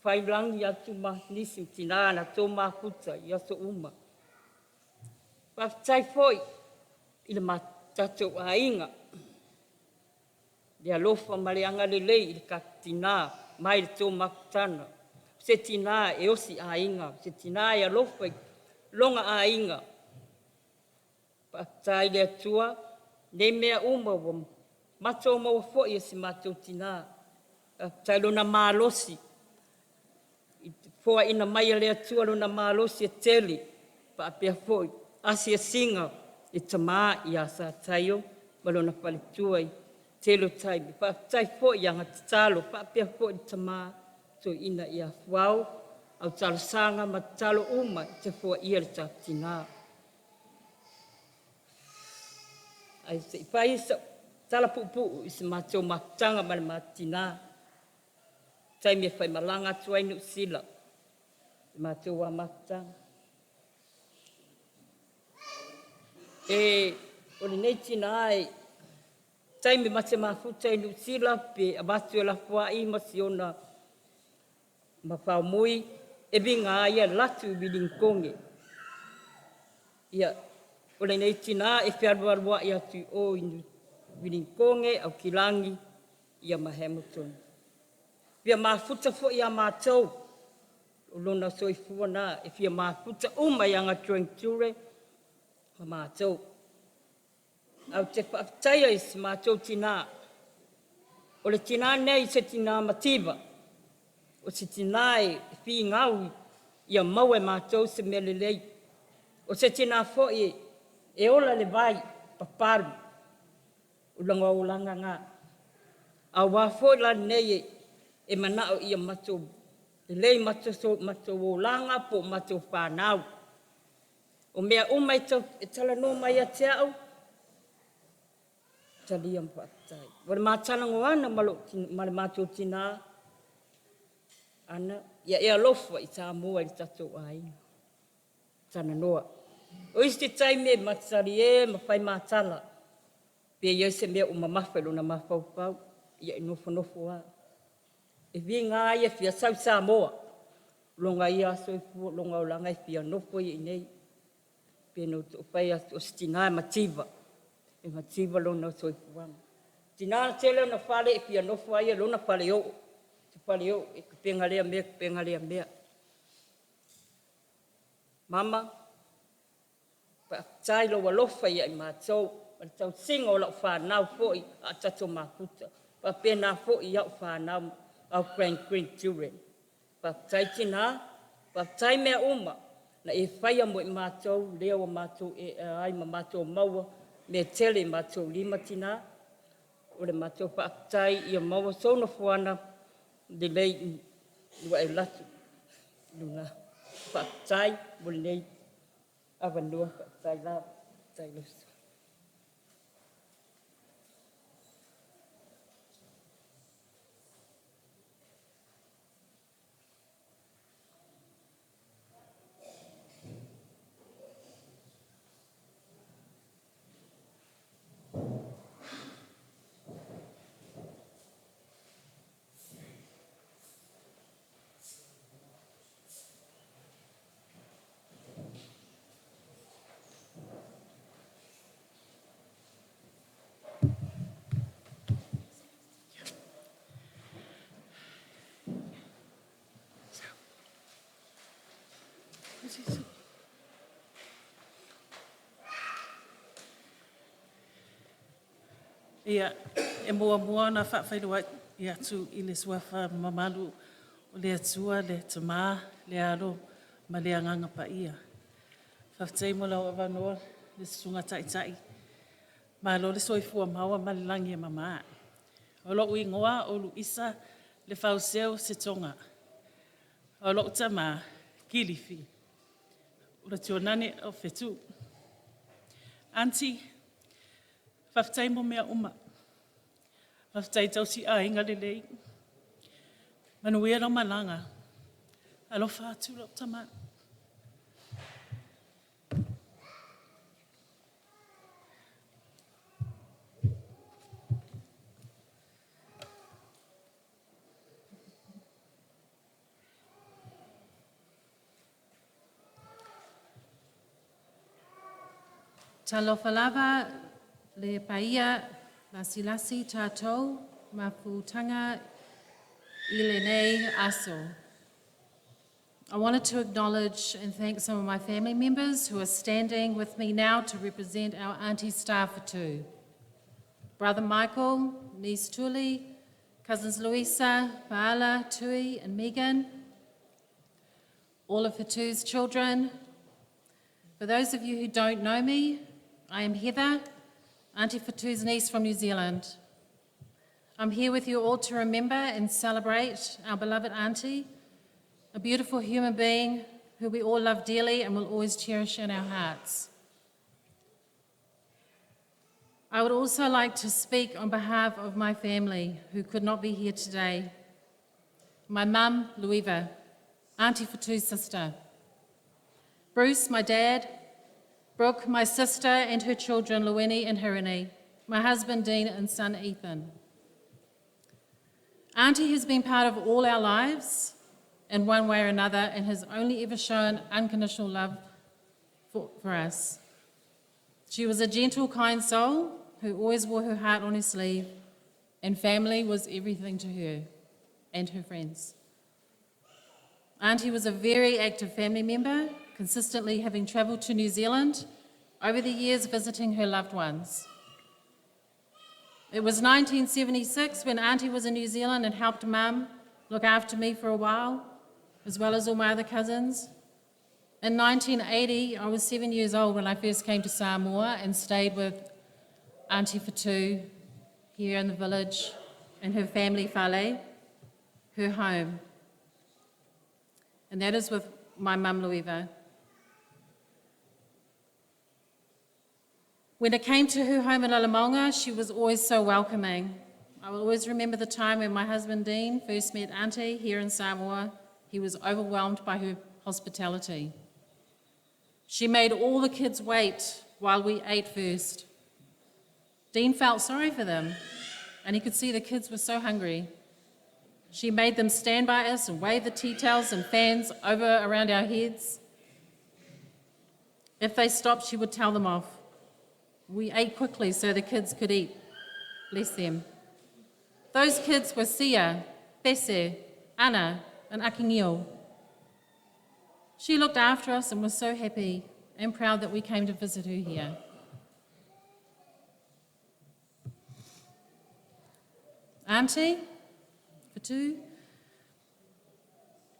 S8: Whailangi atu mahnisi tina na tō mafuta i ato uma. Whaftai foi, i le matatu ainga. Lea lofa maleanga le lei i le katina, mai le tō makutana. Se tina e osi ainga, se tina e alofa longa ainga. Whaftai le atua, ne mea uma wa mato maua foi e si mato tina. Whaftai lona malosi. Foa ina mai le atua lona malosi e teli, whaapea foi. Asia singa e tama i asa tayo, malona palituai, telo taimi. Whaatai fo i anga talo, whaapea fo i tama, so ina i a whau, au talo sanga ma talo uma, te fo i le tatina. Ai se i whaisa, tala pupu i se mātou matanga ma le matina. Tai me whai malanga tuai New Zealand. I mātou wa matanga. O le nei tina ai, tai me mate mafuta i New Zealand pe a batu e la fua i masiona ma whao mui e vinga ia latu i Wilingkonge. Ia, o le nei tina e whiarwarwa i atu o i Wilingkonge au Kilangi ia ma Hamilton. Pia mafuta fo ia mātou, o lona soifua na e fia mafuta uma i anga tuengture ma mātou. Au te whaaftaia i se mātou tina. O le tina nei se tina mativa. O se tina e whi ngau ia mau e mātou se melelei. O se tina fo e ola le vai paparu. Ulanga ulanga ngā. A wafo la nei e manao ia mātou. E lei mātou ulanga po mātou whanau. O mea umai e tala no mai a te au. Tali am whaatai. Wale mātana ngoana ma le mātou tina. Ana, ia ea lofa i tā mua i tatou aina. Tana noa. O isi te taime matari ma whai mātala. Pia ia se mea umamawhai lona mawhaupau. Ia i nofo a. E vi ngā ia fia sau sā moa. Longa ia soifua, longa o langa i fia nofo i nei. Pia no tu whai atu o stina mativa. E mativa lona soifuanga. Tina tele na whale e fia nofo aia lona whale o. Te whale o e kupenga lea mea. Mama, tai lo walofa ia i mātou. Ma tau singa o lau whanau fōi a tato makuta. Pa pēnā fōi iau whanau au grandchildren. Pa tai tina, pa tai mea uma. Na e whaia mo i mātou, lea o mātou e ai ma mātou maua. Me tele mātou lima tina. O le mātou pa tai ia maua sona fuana. De lei lua e latu. Luna pa tai mo nei. Avanua pa tai la, tai lusu.
S9: Ia, e mua na whawhairua i atu i le suafa mamalu o le atua, le tamā, le aro, ma le anganga pa ia. Whawhtei mo lau awanoa, le sunga tai. Ma lo le soifua maua ma le langi e mama. O lo ui ngoa o lu isa le FETU se tonga. O lo tamā, kilifi. O le tionane o FETU. Auntie, whawhtei mo mea uma. Whawhtei tau si a inga le lei. Manuia no malanga. Alo whātu lo tamā.
S10: Talofa lava le paia lasi tātou ma futanga I le nei aso. I wanted to acknowledge and thank some of my family members who are standing with me now to represent our Auntie Star FETU. Brother Michael, niece Tuli, cousins Louisa, Paala, Tui and Megan, all of FETU's children. For those of you who don't know me, I am Heather, Auntie FETU's niece from New Zealand. I'm here with you all to remember and celebrate our beloved auntie, a beautiful human being who we all love dearly and will always cherish in our hearts. I would also like to speak on behalf of my family who could not be here today. My mum, Luiva, Auntie FETU's sister, Bruce, my dad, Brooke, my sister and her children, Luini and Hirini, my husband, Dean, and son, Ethan. Auntie has been part of all our lives in one way or another and has only ever shown unconditional love for us. She was a gentle, kind soul who always wore her heart on her sleeve, and family was everything to her and her friends. Auntie was a very active family member, consistently having travelled to New Zealand over the years visiting her loved ones. It was 1976 when Auntie was in New Zealand and helped Mum look after me for a while, as well as all my other cousins. In 1980, I was 7 years old when I first came to Samoa and stayed with Auntie FETU here in the village in her family whale, her home. And that is with my mum, Luiva. When it came to her home in Lalamonga, she was always so welcoming. I will always remember the time when my husband, Dean, first met Auntie here in Samoa. He was overwhelmed by her hospitality. She made all the kids wait while we ate first. Dean felt sorry for them, and he could see the kids were so hungry. She made them stand by us and wave the tea towels and fans over around our heads. If they stopped, she would tell them off. We ate quickly so the kids could eat. Bless them. Those kids were Sia, Bese, Anna, and Akingio. She looked after us and was so happy and proud that we came to visit her here. Auntie FETU,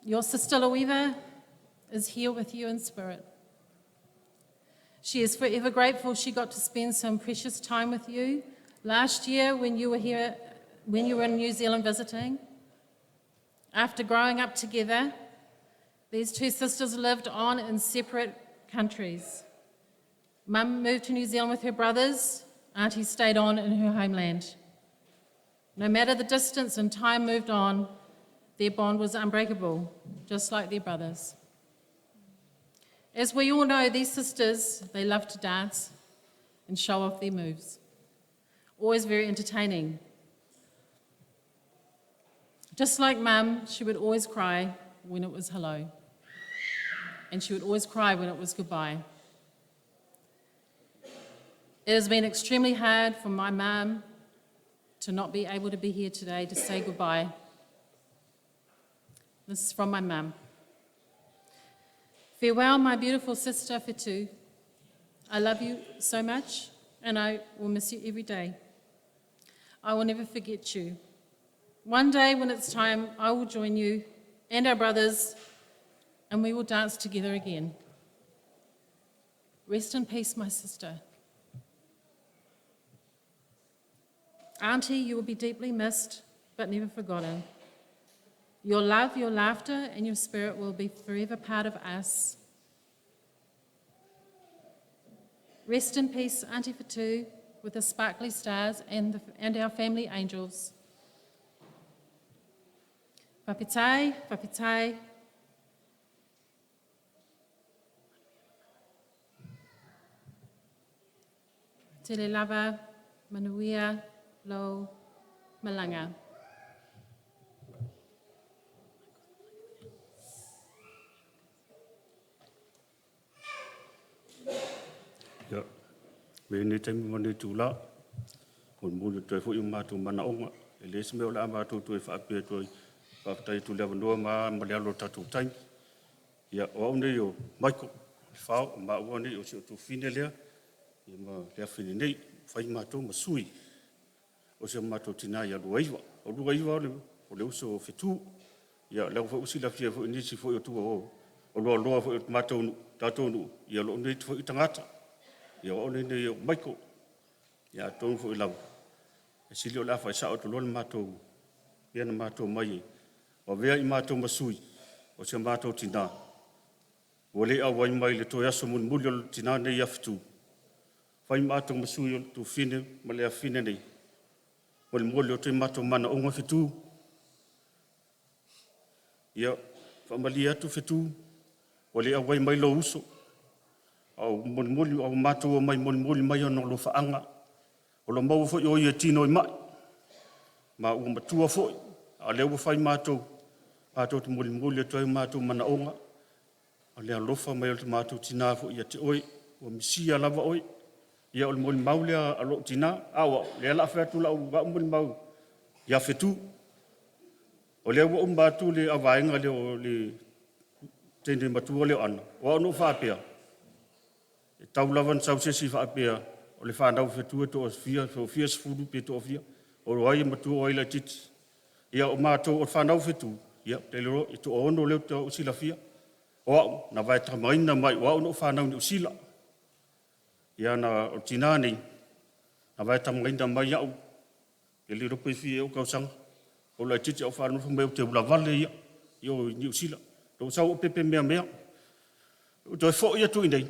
S10: your sister Luiva is here with you in spirit. She is forever grateful she got to spend some precious time with you last year when you were here, when you were in New Zealand visiting. After growing up together, these two sisters lived on in separate countries. Mum moved to New Zealand with her brothers. Auntie stayed on in her homeland. No matter the distance and time moved on, their bond was unbreakable, just like their brothers. As we all know, these sisters, they love to dance and show off their moves. Always very entertaining. Just like Mum, she would always cry when it was hello. And she would always cry when it was goodbye. It has been extremely hard for my mum to not be able to be here today to say goodbye. This is from my mum. Farewell, my beautiful sister FETU. I love you so much, and I will miss you every day. I will never forget you. One day when it's time, I will join you and our brothers, and we will dance together again. Rest in peace, my sister. Auntie, you will be deeply missed, but never forgotten. Your love, your laughter, and your spirit will be forever part of us. Rest in peace, Auntie FETU, with the sparkly stars and our family angels. Papitai, papitai. Te le lava, manuia, lo, malanga.
S11: Ja, we ni te mone tula. Kon mo te fo yung matu manaonga. Ele se me ola matu tu fa pe tu fa tai tu le no ma le lo tatu tai. Ya o ne yo Michael fa ma o ne yo tu fine le. Ya ma le fine nei fa matu ma sui. O se matu tina ya luaiwa. O luaiwa le o le so FETU. Ya le fo usi la fie fo ni si fo yo tu o. O lo fo matu tatu no ya lo ne fo itangata. Ya o ne yo Michael. Ya tonu fo ilau. E sili o la fa sa o to lo mato. Ya na mato mai. O vea I mato masui. O se mato tina. O le a wai mai le to ya so mun mulio tina ne ya FETU. Whai mātou masui o tu whine, ma lea whine nei. Mole o te mātou mana onga FETU. Ia, whamali atu FETU, o lea wai mai lo uso. Au mole au mātou o mai mole mai ono lo whaanga. O lo mau fo o ia tino I mai. Ma ua matua fo. A lea ua whai mātou. Mātou te mole atu ai mātou mana onga. A lea lofa mai o te mātou tina fo ia te oi. O misia lava oi. Ia o le mole mau lea alo tina. Awa, lea la whatu la o mole mau. Ia FETU. O lea ua mātou le awaenga le o le tende matua le ana. O anu whapea. E tau lawan sau sesi whapea. O le whanau FETU e to o fia sfuru pe to o fia. O roai matua o ila titi. Ia o mātou o whanau FETU. Ia, te lero, e to o ono leo te o sila fia. O au, na vai tamaina mai, o au no whanau ni o sila. Ia na o tina nei, na vai tamaina mai au. E le rope fia o kausanga. O la titi o whanau whamau te ula vale ia. Ia o ni o sila. Tau sau o pepe mea mea. O toi fo ia tu inei.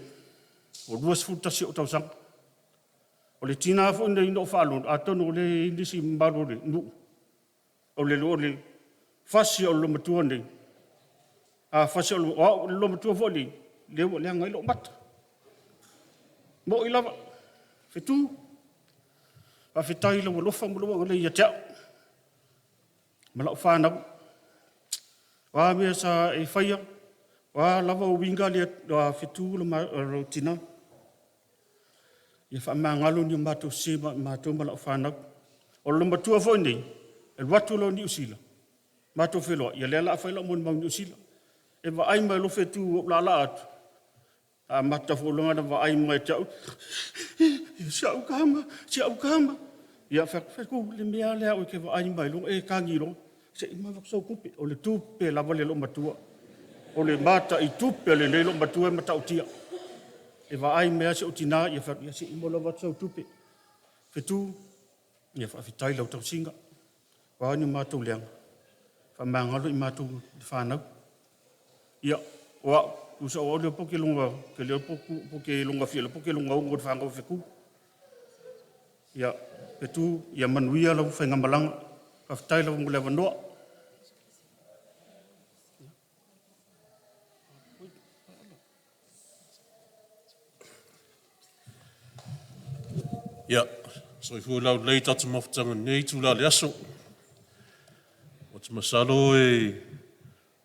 S11: O ruas futasi o tau sang. O le tina fo nei no whalon. A tono le indisi mbaro le nu. O le lo le fasi o lo matua nei. A fasi o lo matua fo le. Le o le angai lo mata. Mo I lava. FETU. A fetai lo lofa mo lo le ia tau. Malau whanau. Wa mea sa e whaia. Wa lava o winga le FETU lo tina. Ia whamangalo ni o mātou sema, mātou malau whanau. O lo matua fo nei. E watu lo ni usila. Mātou wheloa. Ia lea la whaila mo ni mau ni usila. E wa ai mai lo FETU o la la atu. A mata fo longa na wa ai mai tau. Siau kama. Ia whaku le mea lea o ke wa ai mai lo. E kangi lo. Se ima waksau kupe. O le tupe lava le lo matua. O le mata I tupe le lo matua ma tau tia. E wa ai mea se o tina. Ia whaku ia se ima la waksau tupe. FETU. Ia whawhitai lau tau singa. Wa ni mātou leanga. Whamangalo I mātou whanau. Ia, oa, usa o leo poke lunga, ke leo poke lunga fia, poke lunga o ngot whangau wheku. Ia, FETU, ia manuia lau whainga malanga, whawhitai lau ngule wanoa.
S12: Ia, so I fua lau lei tatu mawhitanga nei tū la le aso. O te masalo e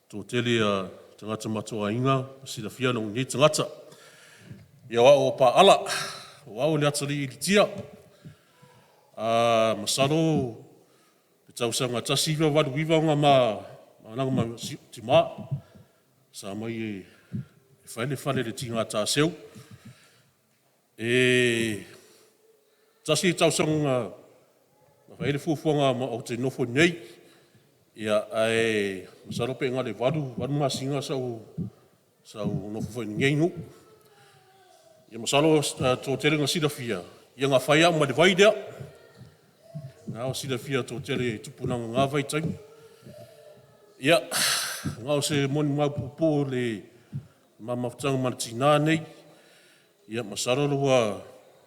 S12: tō tele a tangata matua inga, sida fia no ngi tangata. Ia wa o pa ala, wa o le atari I tia. Masalo, te tausanga tasiwa wadu wiwanga nanga ma ti maa. Sa mai e whaile le tinga tā seu. Tasi tausanga whaile fuafuanga o te nofo nei. Ia ai masalo pe ngale wadu masinga sau nofo ngei ngu. Ia masalo tō terenga sidafia. Ia ngā whaia ma le vaidea. Ngā o sidafia tō tere tupunanga ngā vaitai. Ia ngā o se moni mau pupo le mamawtanga mana tina nei. Ia masalo loa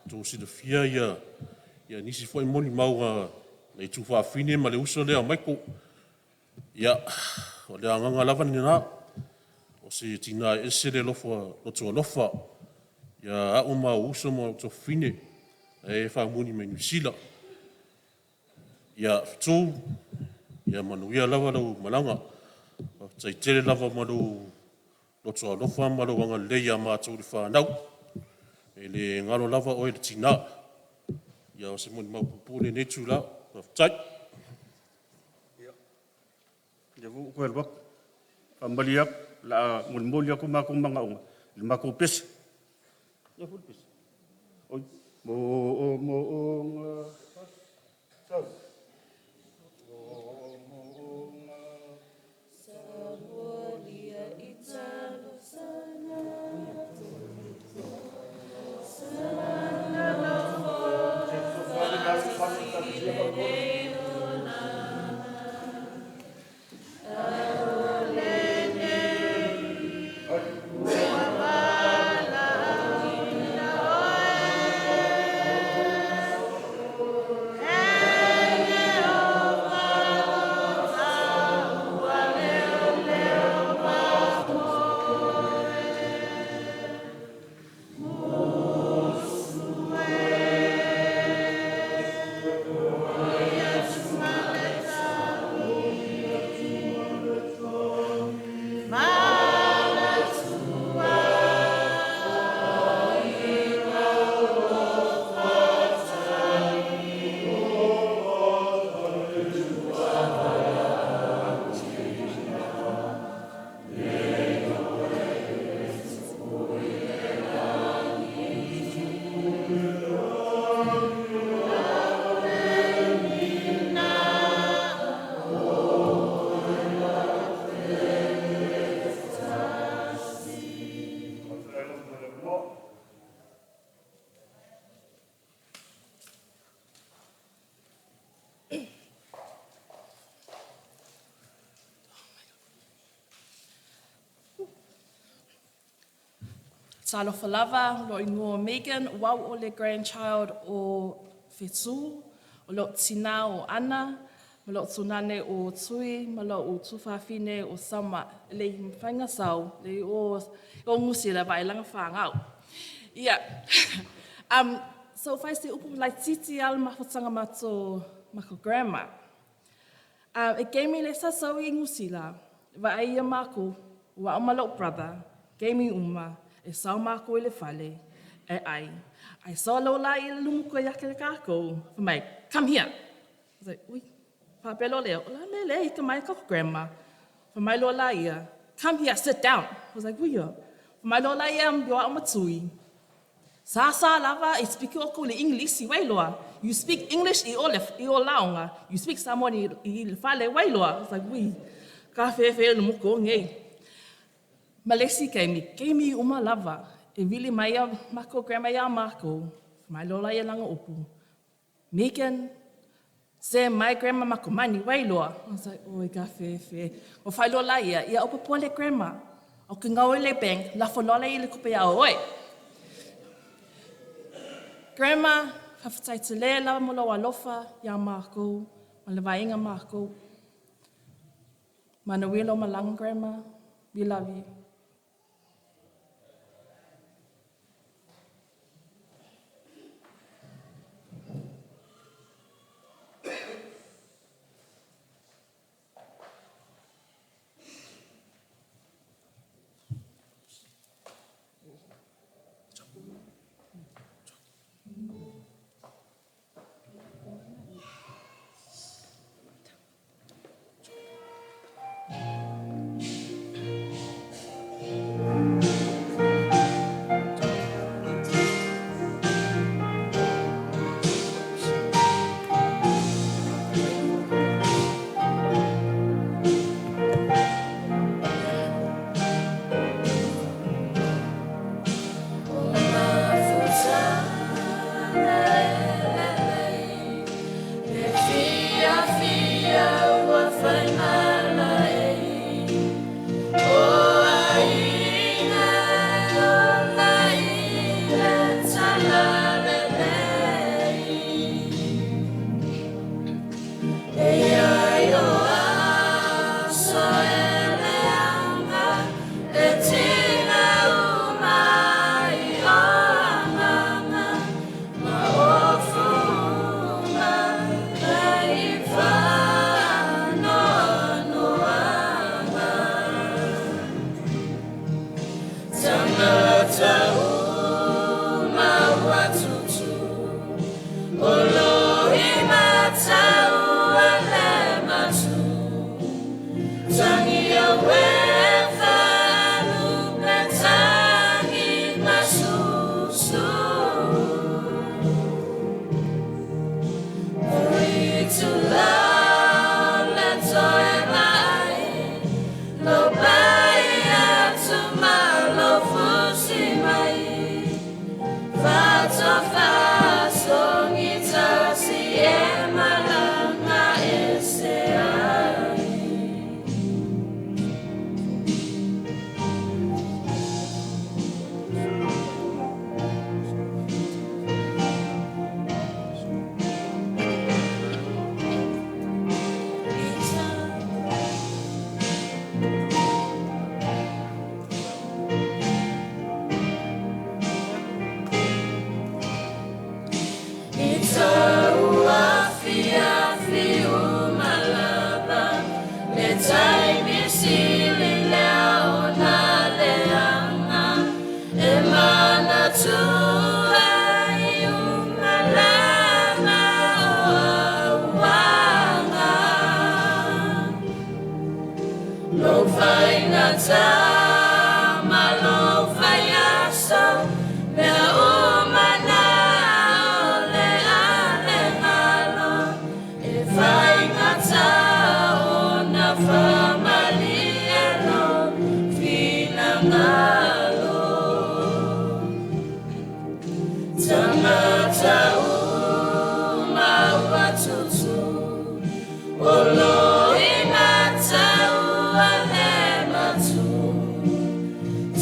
S12: tō sidafia ia nisi fwai moni mau nei tu whawhine ma le uso lea maiko. Ia, o le anganga lava ni nā, o se tina ese le lotua lofa, ia au ma uso ma o to fine, e whamuni me Nusila. Ia, fitu, ia manuia lava lau malanga, tai tere lava ma lotua lofa ma lau anga leia ma tau le whanau, e le ngalo lava o e le tina, ia o se moni mau pupune netu la, tai.
S11: Ia vu ko elwa pambaliak la mulmulia ko mako mangaung le mako pes ia ful pes oi mo sao
S13: Talofa lava, lo ingoa Megan, wau o le grandchild o FETU, o lo tina o Ana, ma lo tunane o Tui, ma lo o tufafine o Sama, le whainga sau, le o ngusi le vailanga whangau. Yeah. So if I say upu lai titi al mawhatanga mato mako grandma, it gave me le sasau I ngusi la, wa ai ia mako, wa omalo brother, gave me uma, e sau mako I le fale, e ai. I saw lo la I le lumuko yake le kako, for my, come here. I was like, ui, papelo leo, la lele, ika mai kako grandma. For my lo la ia, come here, sit down. I was like, ui, for my lo la ia, mbiwa omatui. Sasa lava, I speak oko le English I wailoa. You speak English I o laonga. You speak Samoan I le fale wailoa. I was like, ui, ka fe no muko ngei. Malesi kei mi uma lava. E vili mai a mako grandma ia mako. Mai lola ia langa upu. Megan, se my grandma mako mani wailoa. I was like, oi, ka fe. O fai lola ia opa le grandma. O ke ngau le bank, la lola I le kupe a oi. Grandma, hawhatai te lela mo lo alofa ia mākou, ma le vainga mākou. Mana wilo malang, Grandma. We love you.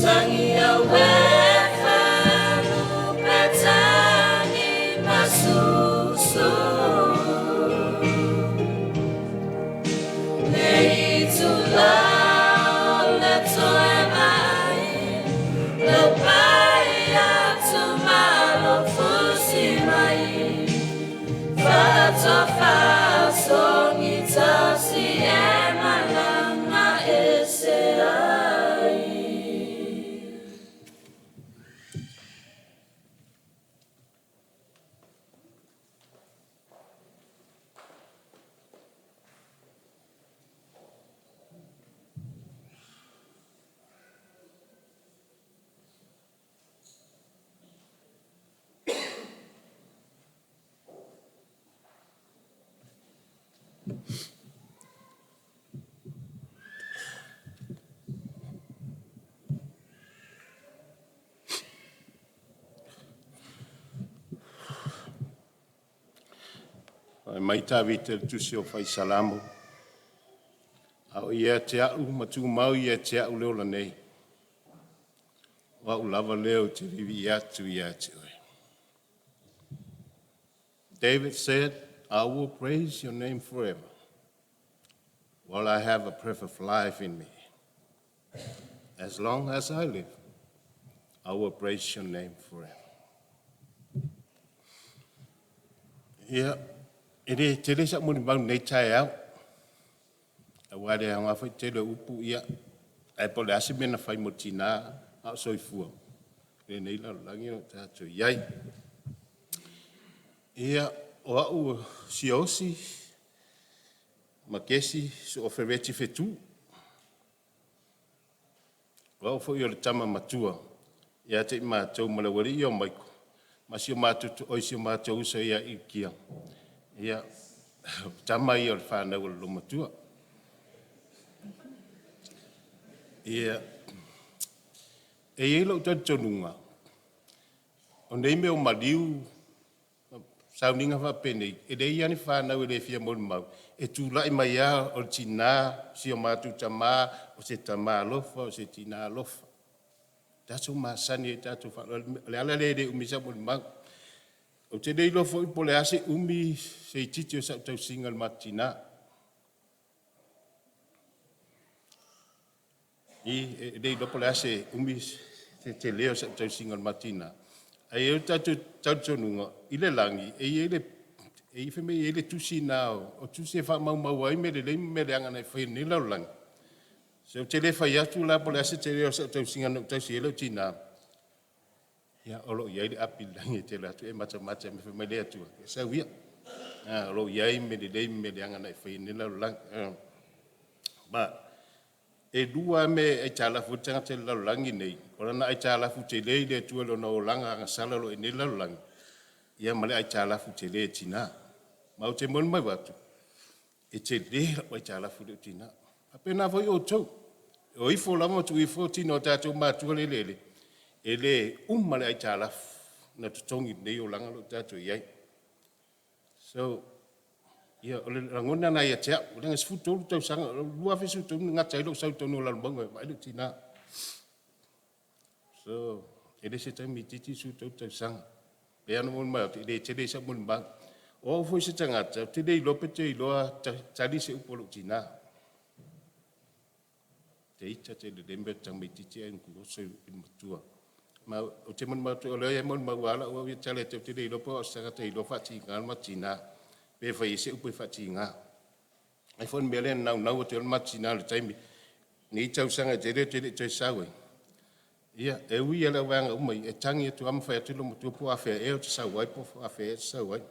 S2: Tangi a wefa
S14: Mai tawi te tusi o fai salamu. Au ia te au matu mau ia te au leo la nei. Wa u lava leo te vivi atu ia te oe. David said, I will praise your name forever, while I have a breath of life in me. As long as I live, I will praise your name forever. Ia, ere te resa muni mau nei tae au. A ware hanga whai te le upu ia. Ai pole ase mena whai mo tina au soifua. E nei la langi o tātou iai. Ia, o au si osi, makesi, so o wheweti FETU. O au whai o le tama matua. Ia te mātou malawari i o maiko. Masi o mātou oisi o mātou usa ia i kia. Ia, tama i o le whanau o le matua. Ia, e ilo tonunga. O nei me o maliu, sauninga whapene, e rei ani whanau e le fia molu mau. E tūlai mai a o tina, si o mātou tamā, o se tamā lofa, o se tina lofa. Tātou māsani e tātou whanau, le ala le umisa molu mau. O te rei lofa i pole ase umi se i titi o sa tau singa le matina. I rei lofa le ase umi te leo sa tau singa le matina. Ai e tātou nunga, i le langi, e i wheme i le tusi nao, o tusi e wha mau ai me le anga nei whai ni lau langi. So te le whai atu la pole ase te leo sa tau singa no tau si e lau tina. Ia olo iai le api langi te le atu e mata me whame le atua. E sa wia. Olo iai me le anga nei whai ni lau langi. Ba, e dua me e tālafu tanga te lau langi nei. Ora na ai tālafu te lei le tua lo na o langa anga sala lo e ne lau langi. Ia male ai tālafu te lei tina. Mau te mon mai watu. E te lei o ai tālafu le tina. Apena voi o tau. O ifo lama tu ifo tino tātou mātua le lele. E le male ai tālafu na tutongi nei o langa lo tātou iai. So, ia o le rangona na ia tea, o lenga sifutou tau sanga, lua fisu tau ngata ilo sau tau no lalubanga, mai lo tina. So, e le se taimi titi su tau sanga. Pe anu mon mai, te le sa mon bang. O foi se tangata, te le ilo pete iloa tali se upolo tina. Te ita te le lembe tangme titi ai nku o se matua. Ma o te mon matua, o le mon mawala, o ia tale te le ilo po, o sanga te ilo fati ngalma tina. Pe fai se upo fati nga. Ai fon mele nau te matina le taimi. Ni tau sanga te te sawe. Ia, e ui ala wanga umai, e tangi e tu amawhai atilo mo tuapu awhea e o te sawai, po awhea e te sawai.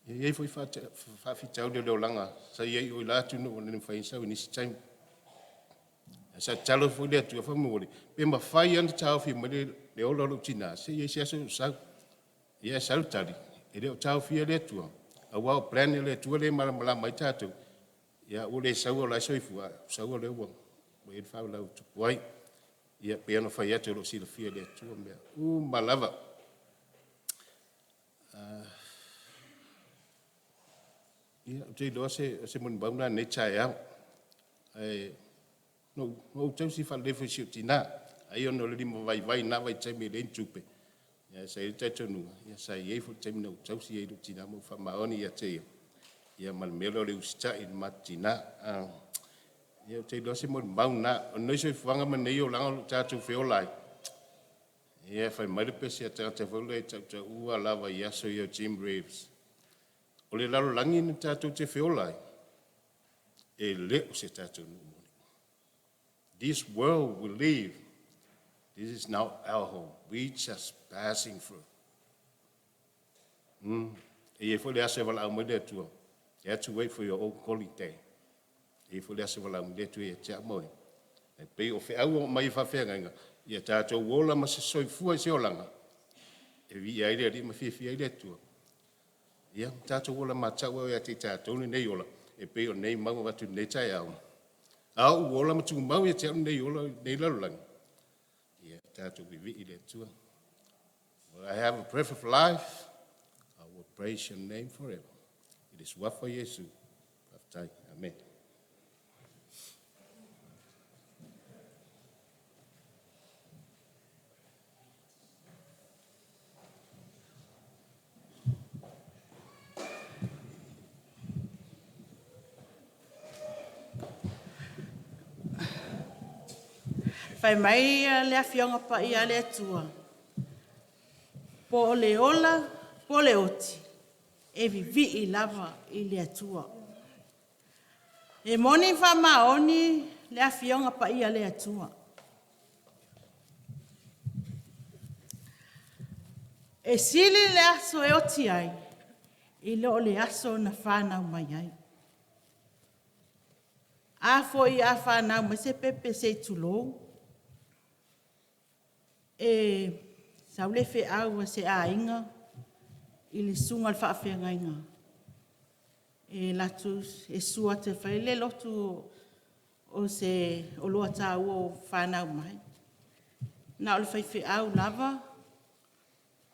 S14: Iei foi whawhitau leo langa, sa iei oi la tunu o nene whai sawe nisi taimi. Sa talo foi lea tu a whamori. Pe ma whai ane tau whi mele le ola lo tina, se iei se aso sau. Ia sau tali. E leo tau fia le tua. A wao plan le tua le mala mai tātou. Ia o le saua lai soifua. Saua le uang. O e whau lau tupuai. Ia pe ano whai atu lo sila fia le tua mea. Malava. Ia o te loa se moni bauna ne tae au. No tau si whal lefu si o tina. Ai ono le limo vai na vai taimi le intupe. Ia sa i te tonu, ia sa i eifu te mina utau si eiru tina mo whamaoni ia te ia. Ia malmelo le usita i matina. Ia te loa se mo mauna, o noisoi fuanga manei o langa lo tātou whiolai. Ia fai mai pesi a tangata whalu e tau ua lava i aso i o Jim Reeves. O le lalo langi ni tātou te whiolai. E leo se tātou numoni. This world we live, this is now our home. We just passing through. E fole ase wala au mwede atua. You have to wait for your own calling day. E fole ase wala au mwede atua e tia moe. E pei o au mai whawhenga inga. Ia tātou wola ma se soifua i se olanga. E vi aire ari ma whiwhi aire atua. Ia tātou wola ma tau au e te tātou ni nei ola. E pei o nei mau watu nei tai au. Au wola ma tu mau e te au nei ola nei lalulangi. Ia tātou vi i le atua. Well, I have a breath of life. I will praise your name forever. It is wafa Yesu. Amen.
S15: Fai mai le afionga pa ia le atua. Po le ola, po le oti. E vivi i lava i le atua. E moni fa maoni le afionga pa ia le atua. E sili le aso e oti ai. I leo le aso na whanau mai ai. A foi a whanau mai se pepe se tulou. E sau le fe au se a inga i le sunga le whaafenga inga. E latus e sua te whaile lotu o se o loa tā ua o whanau mai. Na o le whai au lava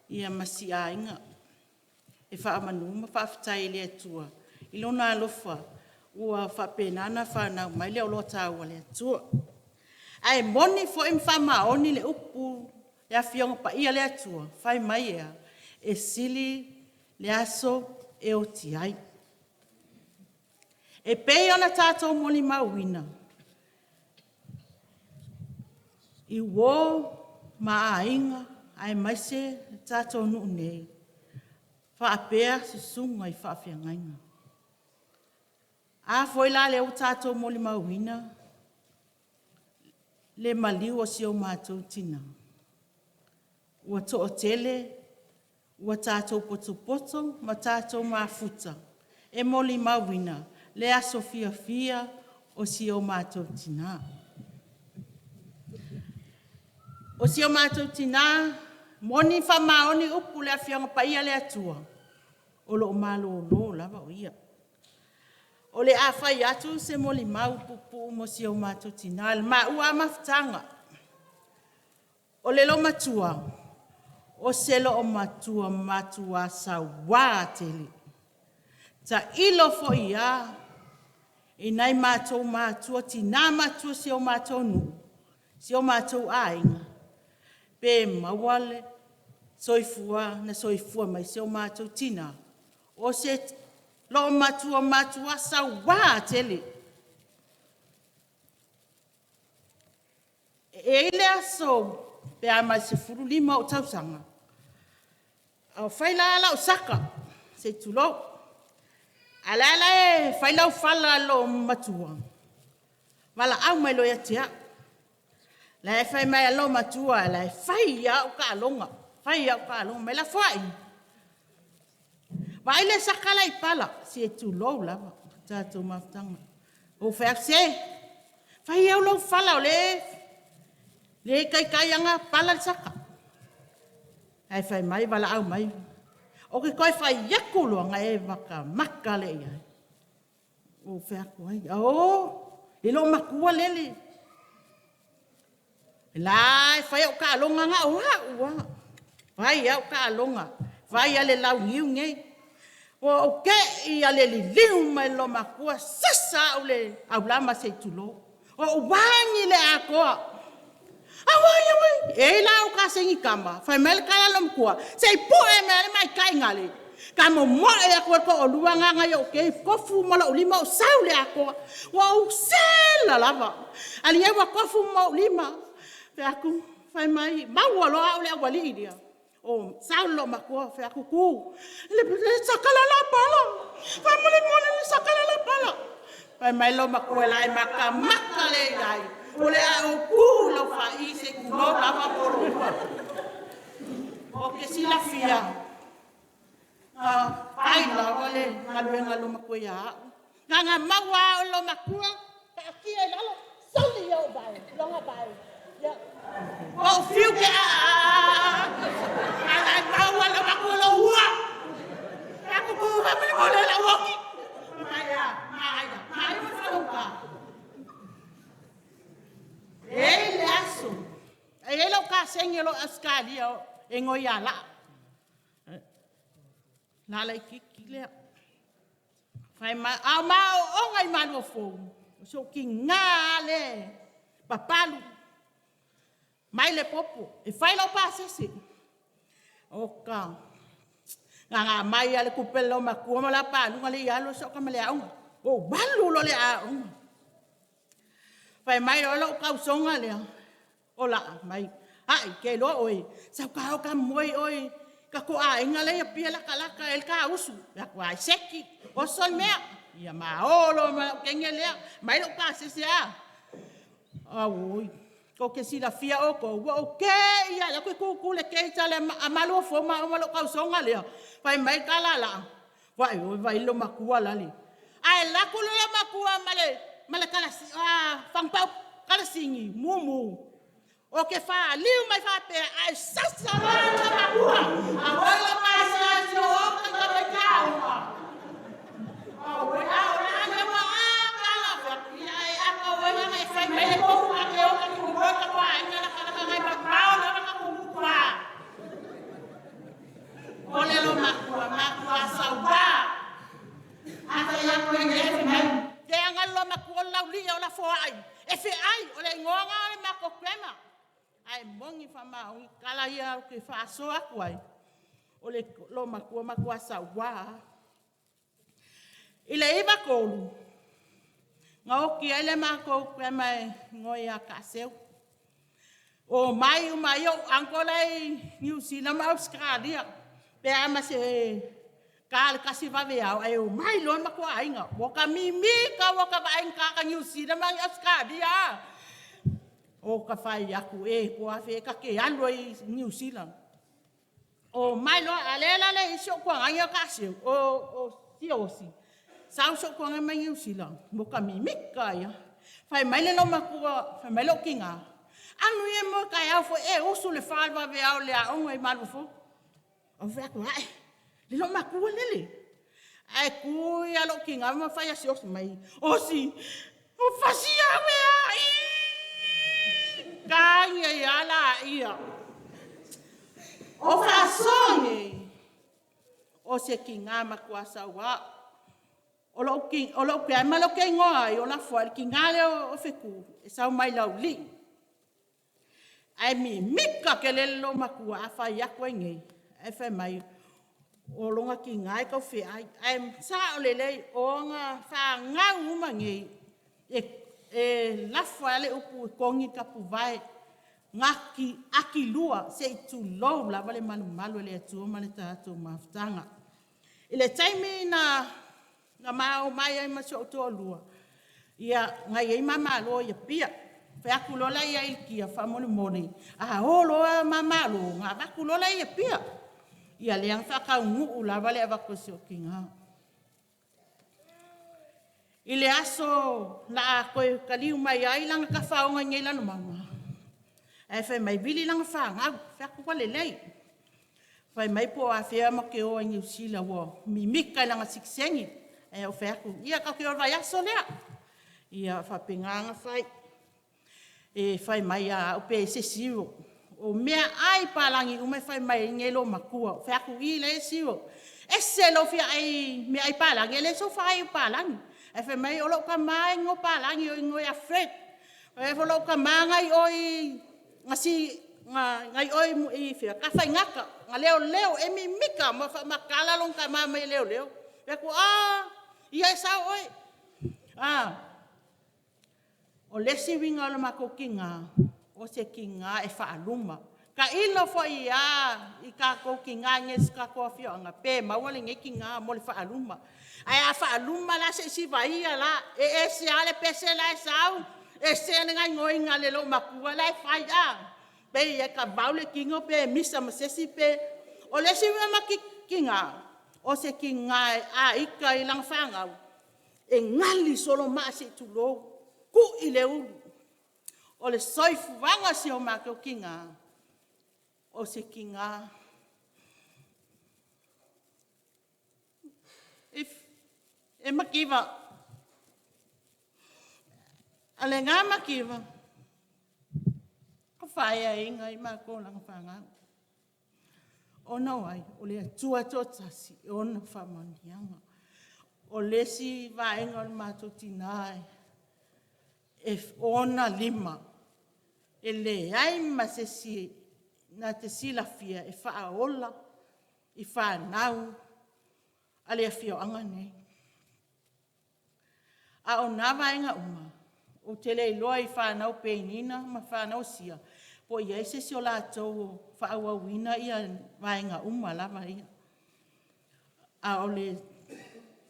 S15: ia masi a inga. E whaamanuma whaafitai le atua. I lona alofa ua whaapenana whanau mai le o loa tā ua le atua. Ai moni fo im whamaoni le upu le afionga pa ia le atua, whai mai ea, e sili le aso e o tiai. E pei ona tātou moni mauina. I wo ma a inga, ai mai se tātou nuu nei. Whaapea se sunga i whaafiangainga. A foi la le o tātou moni mauina, le maliu o si o mātou tina. Ua to'o tele, ua tātou poto, ma tātou mafuta. E moli mawina, le aso fia o si o mātou tina. O si o mātou tina, moni wha maoni upu le awhianga pa ia le atua. O lo malo lo lava o ia. O le awhai atu se moli mau pupu mo si o mātou tina. Le ma ua mafutanga. O le lo matua. O selo o matua sa wāteli. Ta ilo fo ia, e nai matua tina matua si o mātou nu, si o mātou ainga. Pe mawale, soifua mai si o mātou tina. O se lo matua sa wāteli. E ile aso, pe a mai se furu lima o tausanga. Au whaila ala o saka, se tulo. Ala e whaila o whala lo matua. Wala au mai lo ia tea. La e whai mai alo matua, la e whai au ka alonga. Whai au ka alonga, mai la whai. Wa ile saka la i pala, se tulo lava, tātou maftanga. O whai se, whai au lo whala o le kai anga pala saka. Ai whai mai, wala au mai. O ke koe whai yaku loanga e maka le ia. O whai aku ai. O, e lo makua lele. Lai, whai au ka alonga nga o hau. Whai au ka alonga. Whai ale lau ngiu ngei. O ke i ale li liu mai lo makua sasa au le au lama se tulo. O wangi le akoa. Awai awai, e la o ka sengi kama, fai mele kala lom kua, sei po e mele mai kai ngale. Kamo mo e ako ko o luanga nga yo ke kofu mala ulima o saule ako. Wa o sela lava. Ali e wa kofu mo ulima. Pe aku fai mai mau lo au le wali dia o sao lo makua fa kuku le sakala la pala fai mole le sakala la pala fai mai lo makua la maka le dai o le au ku lo fa i se ku lo lava polo o ke si la fia ai la ole ngaluenga lo makua ya nganga mawa lo makua ka kia lo soli yo bai longa bai ya o fiu ke ai mawa lo makua lo wa aku ku ha me mo la woki maya fa ka ele aso ele ka sengelo askalia e ngoyala la la kiki le fai ma a ma o ngai ma no fo so ki ngale papalu mai le popo e fai lo pase se o ka nga mai ale kupelo ma ku ma la pa lu ngale ya lo so ka male au o balu lo le a fai mai lo ka usonga le ola mai ai ke lo oi sa ka moi oi ka ko a ingale ya pia la kala ka el ka usu ya kwa seki o sol me ya ma olo ma kengele mai lo pa se a oi ko ke si la fia o ko o ke ya la ku le ke tale amalo fo ma lo ka usonga le fai mai kala la vai lo makua la le ai la ku lo makua male kala si fang pau kala singi mumu o ke fa liu mai fa pe ai sasa la makua a wala mai sa si o ka ka ka o wa la le ma kala fa ai a ko wala mai fa mai ko ka ke o ka ku ka kwa ina la kala ngai pa pau la ka ku kwa o le lo makua sa wa ata ya ko nge mai te angalo makua la li o la fo ai e fe ai o le ngonga le mako krema ai mongi fa ma o kala ia ke fa so aku ai o le lo makua sa wa ile iba ko nga o ki ele mako krema ngoia ka seu o mai o angola New Zealand Australia pe ama se kal kasi va ve ai o mai lo makua ai nga wo ka mimi ka wo ka ba ka New Zealand Australia o ka fai aku ko afe ka ke alo i New Zealand o mai lo alela le iso kwa anga ka se o si sao so kwa anga New Zealand mo ka mi mika ya fai mai le lo makua fai mai lo kinga anu ye mo ka ya fo usu le fa va ve au le a o ngai malu fo o fa ko ai le lo makua le ai ku ya lo kinga mo fai ya si o mai o si o fa si ya we ai kanya ya la ia o fa songe o se kinga makuasa wa o lo ke ma lo ke ngoi o la fo kinga le o feku e sa mai la uli ai mi mika ke le lo makua fa ya ko nge e fa mai o longa kinga e ko fe ai sa o le o nga fa nga uma nge e la fale o pu kongi ka pu vai ngaki aki lua se tu lo la vale malu le tu male ta tu maftanga ile time na mau mai ma so to lua ia ngai mama lo ia pia fa aku lo la ia ki fa moni a o lo mama lo nga ba ku lo la ia pia ia le fa ka ngu la vale va ko so kinga ile aso la ko kaliu mai ai langa ka faunga ngai lana mama e fe mai bili langa fa nga fa ko le lei fa mai po a fe ma ke o ngi sila wo mi mika langa siksengi e o fa ko ia ka ke o vai aso le ia fa pinganga fai e fa mai a o pe se siro o me ai palangi o me fa mai ngelo makua fa ko i le siro e se lo fi ai me ai palangi le so fa ai palangi e fe mai o lo ka mai ngo palangi o ngo ya fret e fo lo ka mangai oi ngasi ngai oi i fe ka fa ngaka nga leo e mi mika ma fa makala long ka ma mai leo e ko ia sa oi o lesi winga lo makokinga o se ki ngā e whaaluma. Ka ilo fo i ka kou ki ngā nges ka kua fio anga pē, mawale nge ki ngā mo le whaaluma. Ai a whaaluma la se si vaia la, e se ale pese la e sau, e se ngai ngoi ngā le lo makua la e whai a. Pe e ka baule kingo pe, misa masesi pe, o le si wama ki ngā, o se ki ngā a ika i lang whangau, e ngali solo maa se tu lo, ku i le ulu. O le soifu wanga si o maa keo ki ngā, o se ki ngā. E makiwa. Ale ngā makiwa. Ka whaia inga i maa kōlanga whangau. O na wai, o le atua tōtasi, o na whamanianga. O lesi vaenga o mātou tināi. E ona lima. E le ai masesi na te silafia e whaaola, i whanau, a le fio anga nei. A o nā vaenga uma, o te le loa i whanau peinina, ma whanau sia, po ia ese si o lātou whaauawina ia vaenga uma lava ia. A o le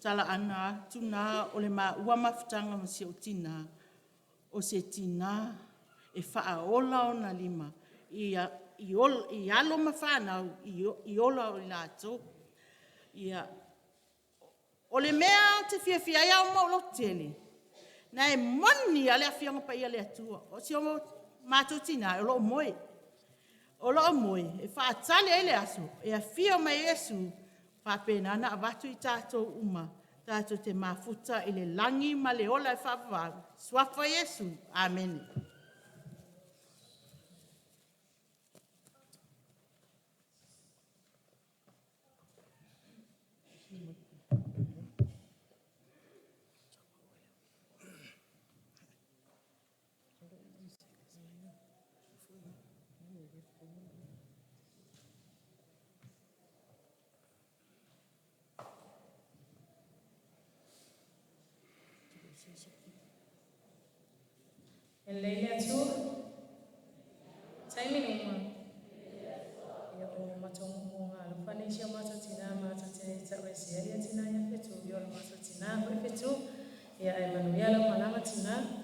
S15: tala ana, tuna o le maa ua mawhitanga ma si o tina, o se tina e whaaola o na lima, i alo ma whanau, i ola o lātou. O le mea te whiawhia ia o maulo tele, na e moni a lea whianga pa ia lea tua. O si o mātou tina, o loo moe. O loo moe, e whaatale e le aso, e a whio mai Yesu, whapena na avatu i tātou uma, tātou te mafuta i le langi ma le ola e whapawau. Swafa Yesu, amen.
S2: En leile atu, taimi numa. Ia o matongo monga, lo pane sia mata tina mata te tawesi ia tina ia FETU, ia lo mata tina ho FETU, ia e manu ia lo malama tina.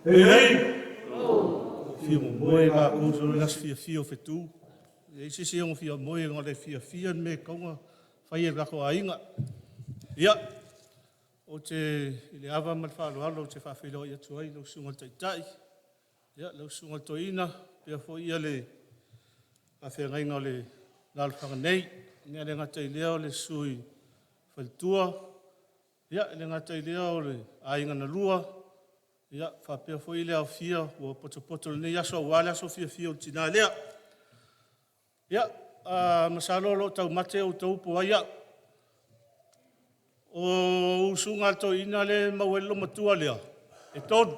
S16: Hei, hei! Fia mo moe la o so las fia FETU. E se o fia moe ngale fia me kaunga fai e rako ainga. Ia, o te ile ava mal whaalo alo te whawhelo i atu ai lau sunga taitai. Ia, lau sunga toina, pia fo ia le a whea ngai ngā le lal whanganei. Ngā le ngata i leo le sui whaltua. Ia, le ngata i leo le ainga na lua. Ia, whapea fo i leo fia o poto le nei aso wale aso fia o tina lea. Ia, masalo lo tau mate o tau po ia. O usunga to ina le mawelo matua lea. E tonu.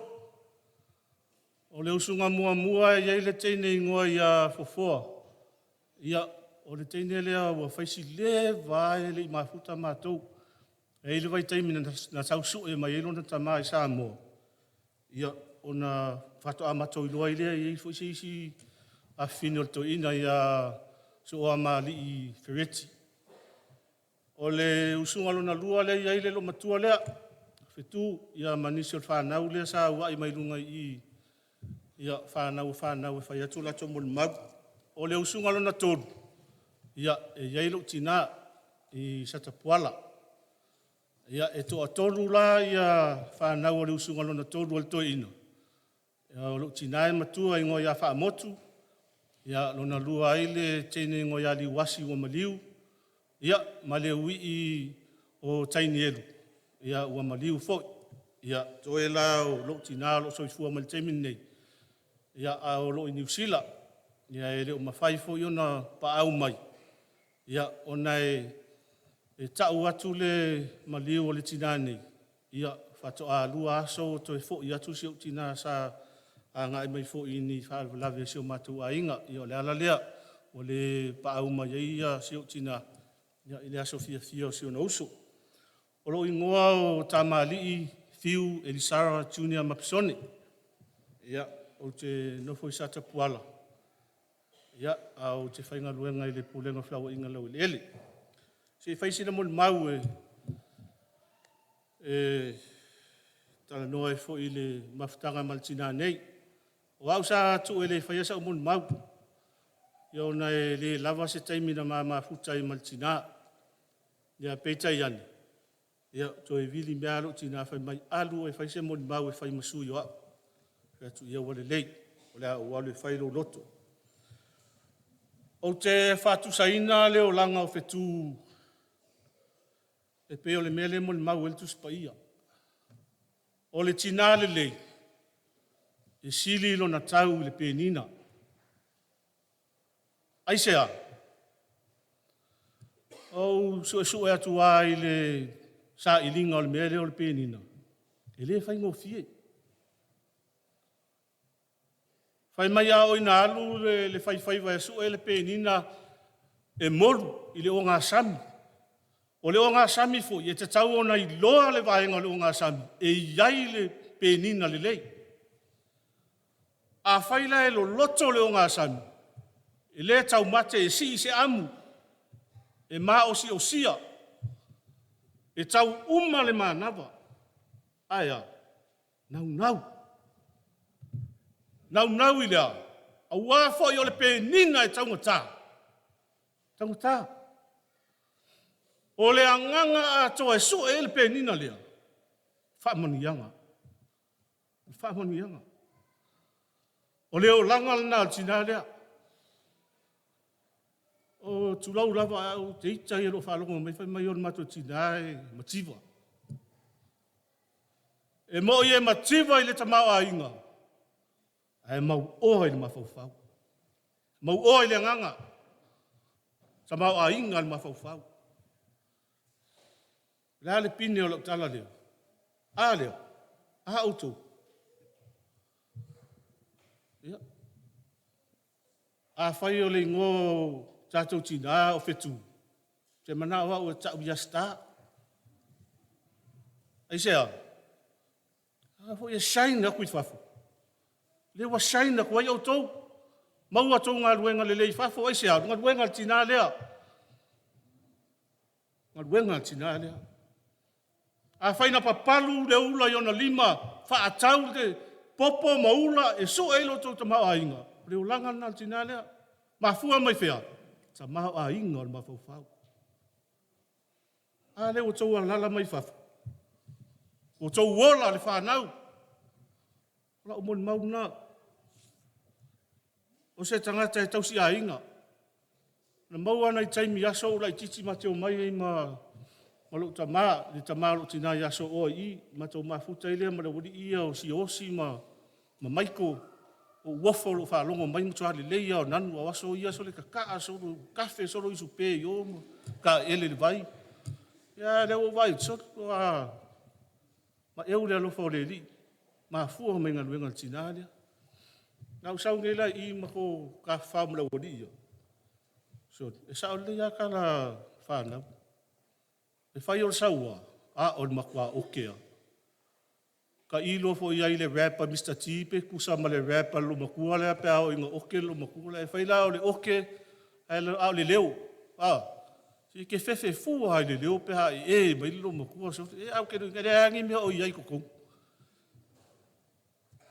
S16: O le usunga mua ia le teine ingoa ia fofoa. Ia, o le teine lea ua whaisi le vai le i mafuta mātou. E ile vai taimi na tausu e mai ilo na tamai sa mua. Ia, ona whato a matou iloa i lea i fo isi a whino to ina ia so a mali i Fereti. O le usunga lona lua lea ia ile lo matua lea. FETU ia manisi o whanau lea sa ua i mailunga i ia whanau e whai atu lato mo le mau. O le usunga lona tonu. Ia e iailo tina i Satapuala. Ia e toa tonu la ia whanau o le usunga lona tonu o le toi ina. Ia o lo tina e matua ingo ia whaamotu. Ia lona lua aile teine ingo ia liwasi ua maliu. Ia ma le ui i o taini elu. Ia ua maliu foi. Ia toe la o lo tina lo soifua ma le teimini nei. Ia a o lo i New Zealand. Ia e le o mawhai foi ona pa au mai. Ia ona e tau atu le maliu o le tina nei. Ia whato a lua aso to e fo i atu si o tina sa a ngai mai fo i ni whaalwalawe si o matu a inga. Ia o le ala lea o le pa au mai ia si o tina. Ia i le aso fia o si o na uso. O lo ingoa o tamali i fiu Elisara Junior Mapisone. Ia o te nofo i Satapuala. Ia au te whainga luenga i le pulenga flaua inga lau i le ele. Se whaisina mo le mau tala noa e fo i le mafutanga maltina nei. O au sa tu e le whaiasa o mo le mau. Ia ona e le lava se taimina mafuta i maltina. Ia peitai ane. Ia to e vili mea alo tina whai mai alu e whaise mo le mau e whai masu i oa. Ia tu ia wale lei. O le au alu e whai lo loto. O te whatu saina leo langa o FETU. E pe o le mele mo le mau eltu spaia. O le tina le lei. E sili lo na tau le penina. Aisea. O su e atu ai le sa ilinga o le mele o le penina. E le whai ngō fie. Whai mai a o ina alu le whai vai su e le penina e moru i le o ngā sami. O le o ngā sami fo, i e te tau ona i loa le vaenga le o ngā sami, e iai le penina le lei. A whaila e lo loto le o ngā sami, e le tau mate e si se amu, e mā o sia, e tau uma le mānawa. Aia, nau. Nau i lea, a wafo i o le penina e taungata. Taungata. O le anganga a toa e su e le penina lea. Whaamanianga. O le o langa lana tina lea. O tulau lava au te ita i ro whalonga mai whai mai o le mato tina e mativa. E mo i e mativa i le tamau a inga. Ai mau o le mafaufau. Mau o le nganga. Sa mau a inga le mafaufau. La le pini o lo tala leo. A leo. A auto. Ia. A whai o le ngō tātou tina o FETU. Se mana o au tau yasta. Ai sea. A fo ia shine na kui fafu. Le wa shine na kui auto. Mau atu ngā luenga le lei fafu. Ai sea. Ngā luenga tina lea. Ngā luenga tina lea. A whai na papalu le ula i ona lima. Wha atau te popo maula e so eilo tau ta maa inga. Le ulanga na tina lea. Ma fua mai whea. Ta maa inga o le mawhauwhau. A le o tau lala mai fafu. O tau wola le whanau. Ola o moni mauna. O se tangata e tausi a inga. Na maua nei taimi aso ula i titi mateo mai e ma lo tama, le tama lo tina i aso o i, mateo mafuta i lea ma le wadi ia o si osi ma maiko o wafo lo whalongo mai mutua le leia o nanu o aso ia so le kakaa so lo kafe so lo isu pe i o ka ele le vai. Ya le o vai, so ma eu le alofa o le li, ma fua me ngā luenga tina lea. Nau sau ngela i mako ka whamula wadi ia. So, e sao le ia ka la whanau. E whai o saua, a o le makua okea. Ka ilo fo ia i le rapper Mr. T, pe kusa ma le rapper lo makua lea pe ao inga oke lo makua lea. E whai la o le oke, a le leo. Si ke fefe fua hai le leo pe hai e mai lo makua. So, e au ke ngere angi mea o iai kokong.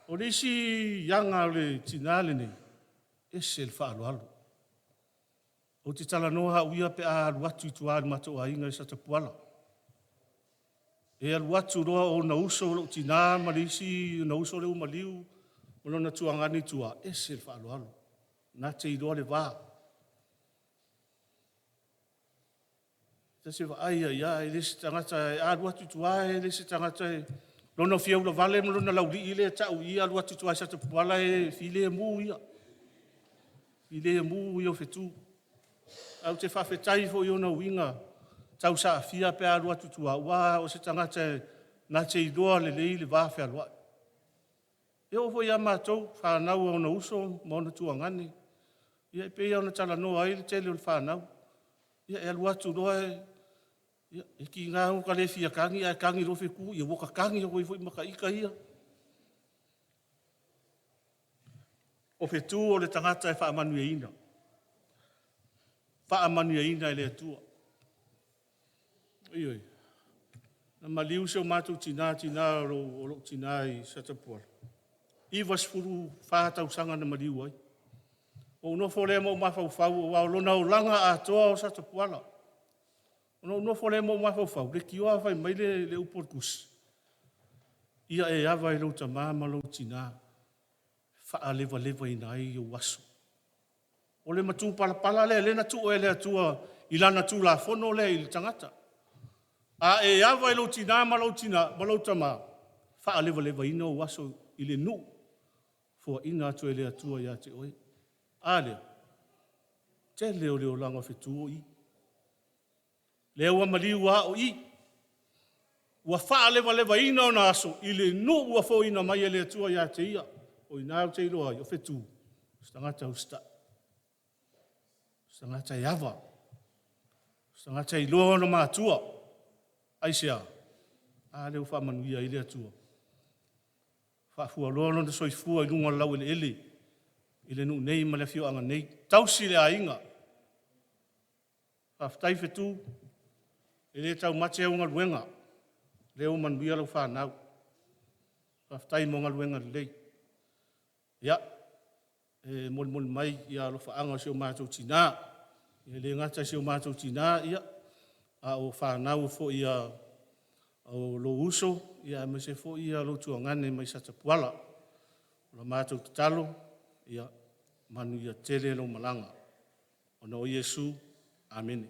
S16: O nisi yanga le tinale nei, e se le wha alo. O te tala noha uia pe a aluatu i tuari mato a inga i sa tapuala. E aluatu roa o na uso lo tina marisi, na uso le umaliu, o na tuangani tua, e se le wha alo. Nā te iroa le wā. Ta se wa aia ia, e lesi tangata, e aluatu i tuari, e lesi tangata e, lona fia ula vale mo lona lauri ile tau ia aluatu i tuari sa tapuala e file e mu ia. File e mu ia o FETU. Au te whawhetai fo i ona winga, tau sa a fia pe arua tutua, wā o se tangata nā te idoa le lei le wāwhea loa. E o fo i a mātou, whanau o na uso, ma ona tuangani. Ia e pei ona tala noa ai le tele o le whanau. Ia e alua tu roa e ki ngā ka le fia kangi, a kangi rofe ku, ia woka kangi o koi fo i maka ika ia. O FETU o le tangata e whaamanu e ina. Whaamanu e ina e le atua. Ioi. Na maliu se o mātou tina o lo tina i Satapuala. Iwa sifuru whātau sanga na maliu ai. O no fole mo mawhauwhau o lona o langa a toa o Satapuala. O no fole mo mawhauwhau. Le ki oa whai mai le upor-kus. Ia e awa e lo tamama lo tina. Wha lewa ina ai o waso. O le matu pala le na tu e le atua i lana tu la fono le i tangata. A e awa e lo tina ma lo tama. Wha lewa ina o waso i le nu. Fua ina atu e le atua ia te oi. A lea. Te leo langa FETU o i. Leo wa maliu a o i. Ua wha lewa ina o na aso i le nu ua fo ina mai e le atua ia te ia. O ina au te iloa i o FETU. Stangata o sta. Stangata i awa. Stangata i loa no mātua. Aisea. A leo whamanuia i le atua. Whafua loa no soifua i lunga lau ele ele. I le nu nei ma le fio anga nei. Tausi le a inga. Whaftai FETU. E le tau mate au ngaluenga. Leo manuia lau whanau. Whaftai mo ngaluenga lei. Ia. E mol mai ia lo whaanga si o mātou tina. E le ngata si o mātou tina ia. A o whanau fo ia o lo uso. Ia me se fo ia lo tuangane mai Satapuala. O mātou talo. Ia manu ia tele lo malanga. O na o Yesu. Amen.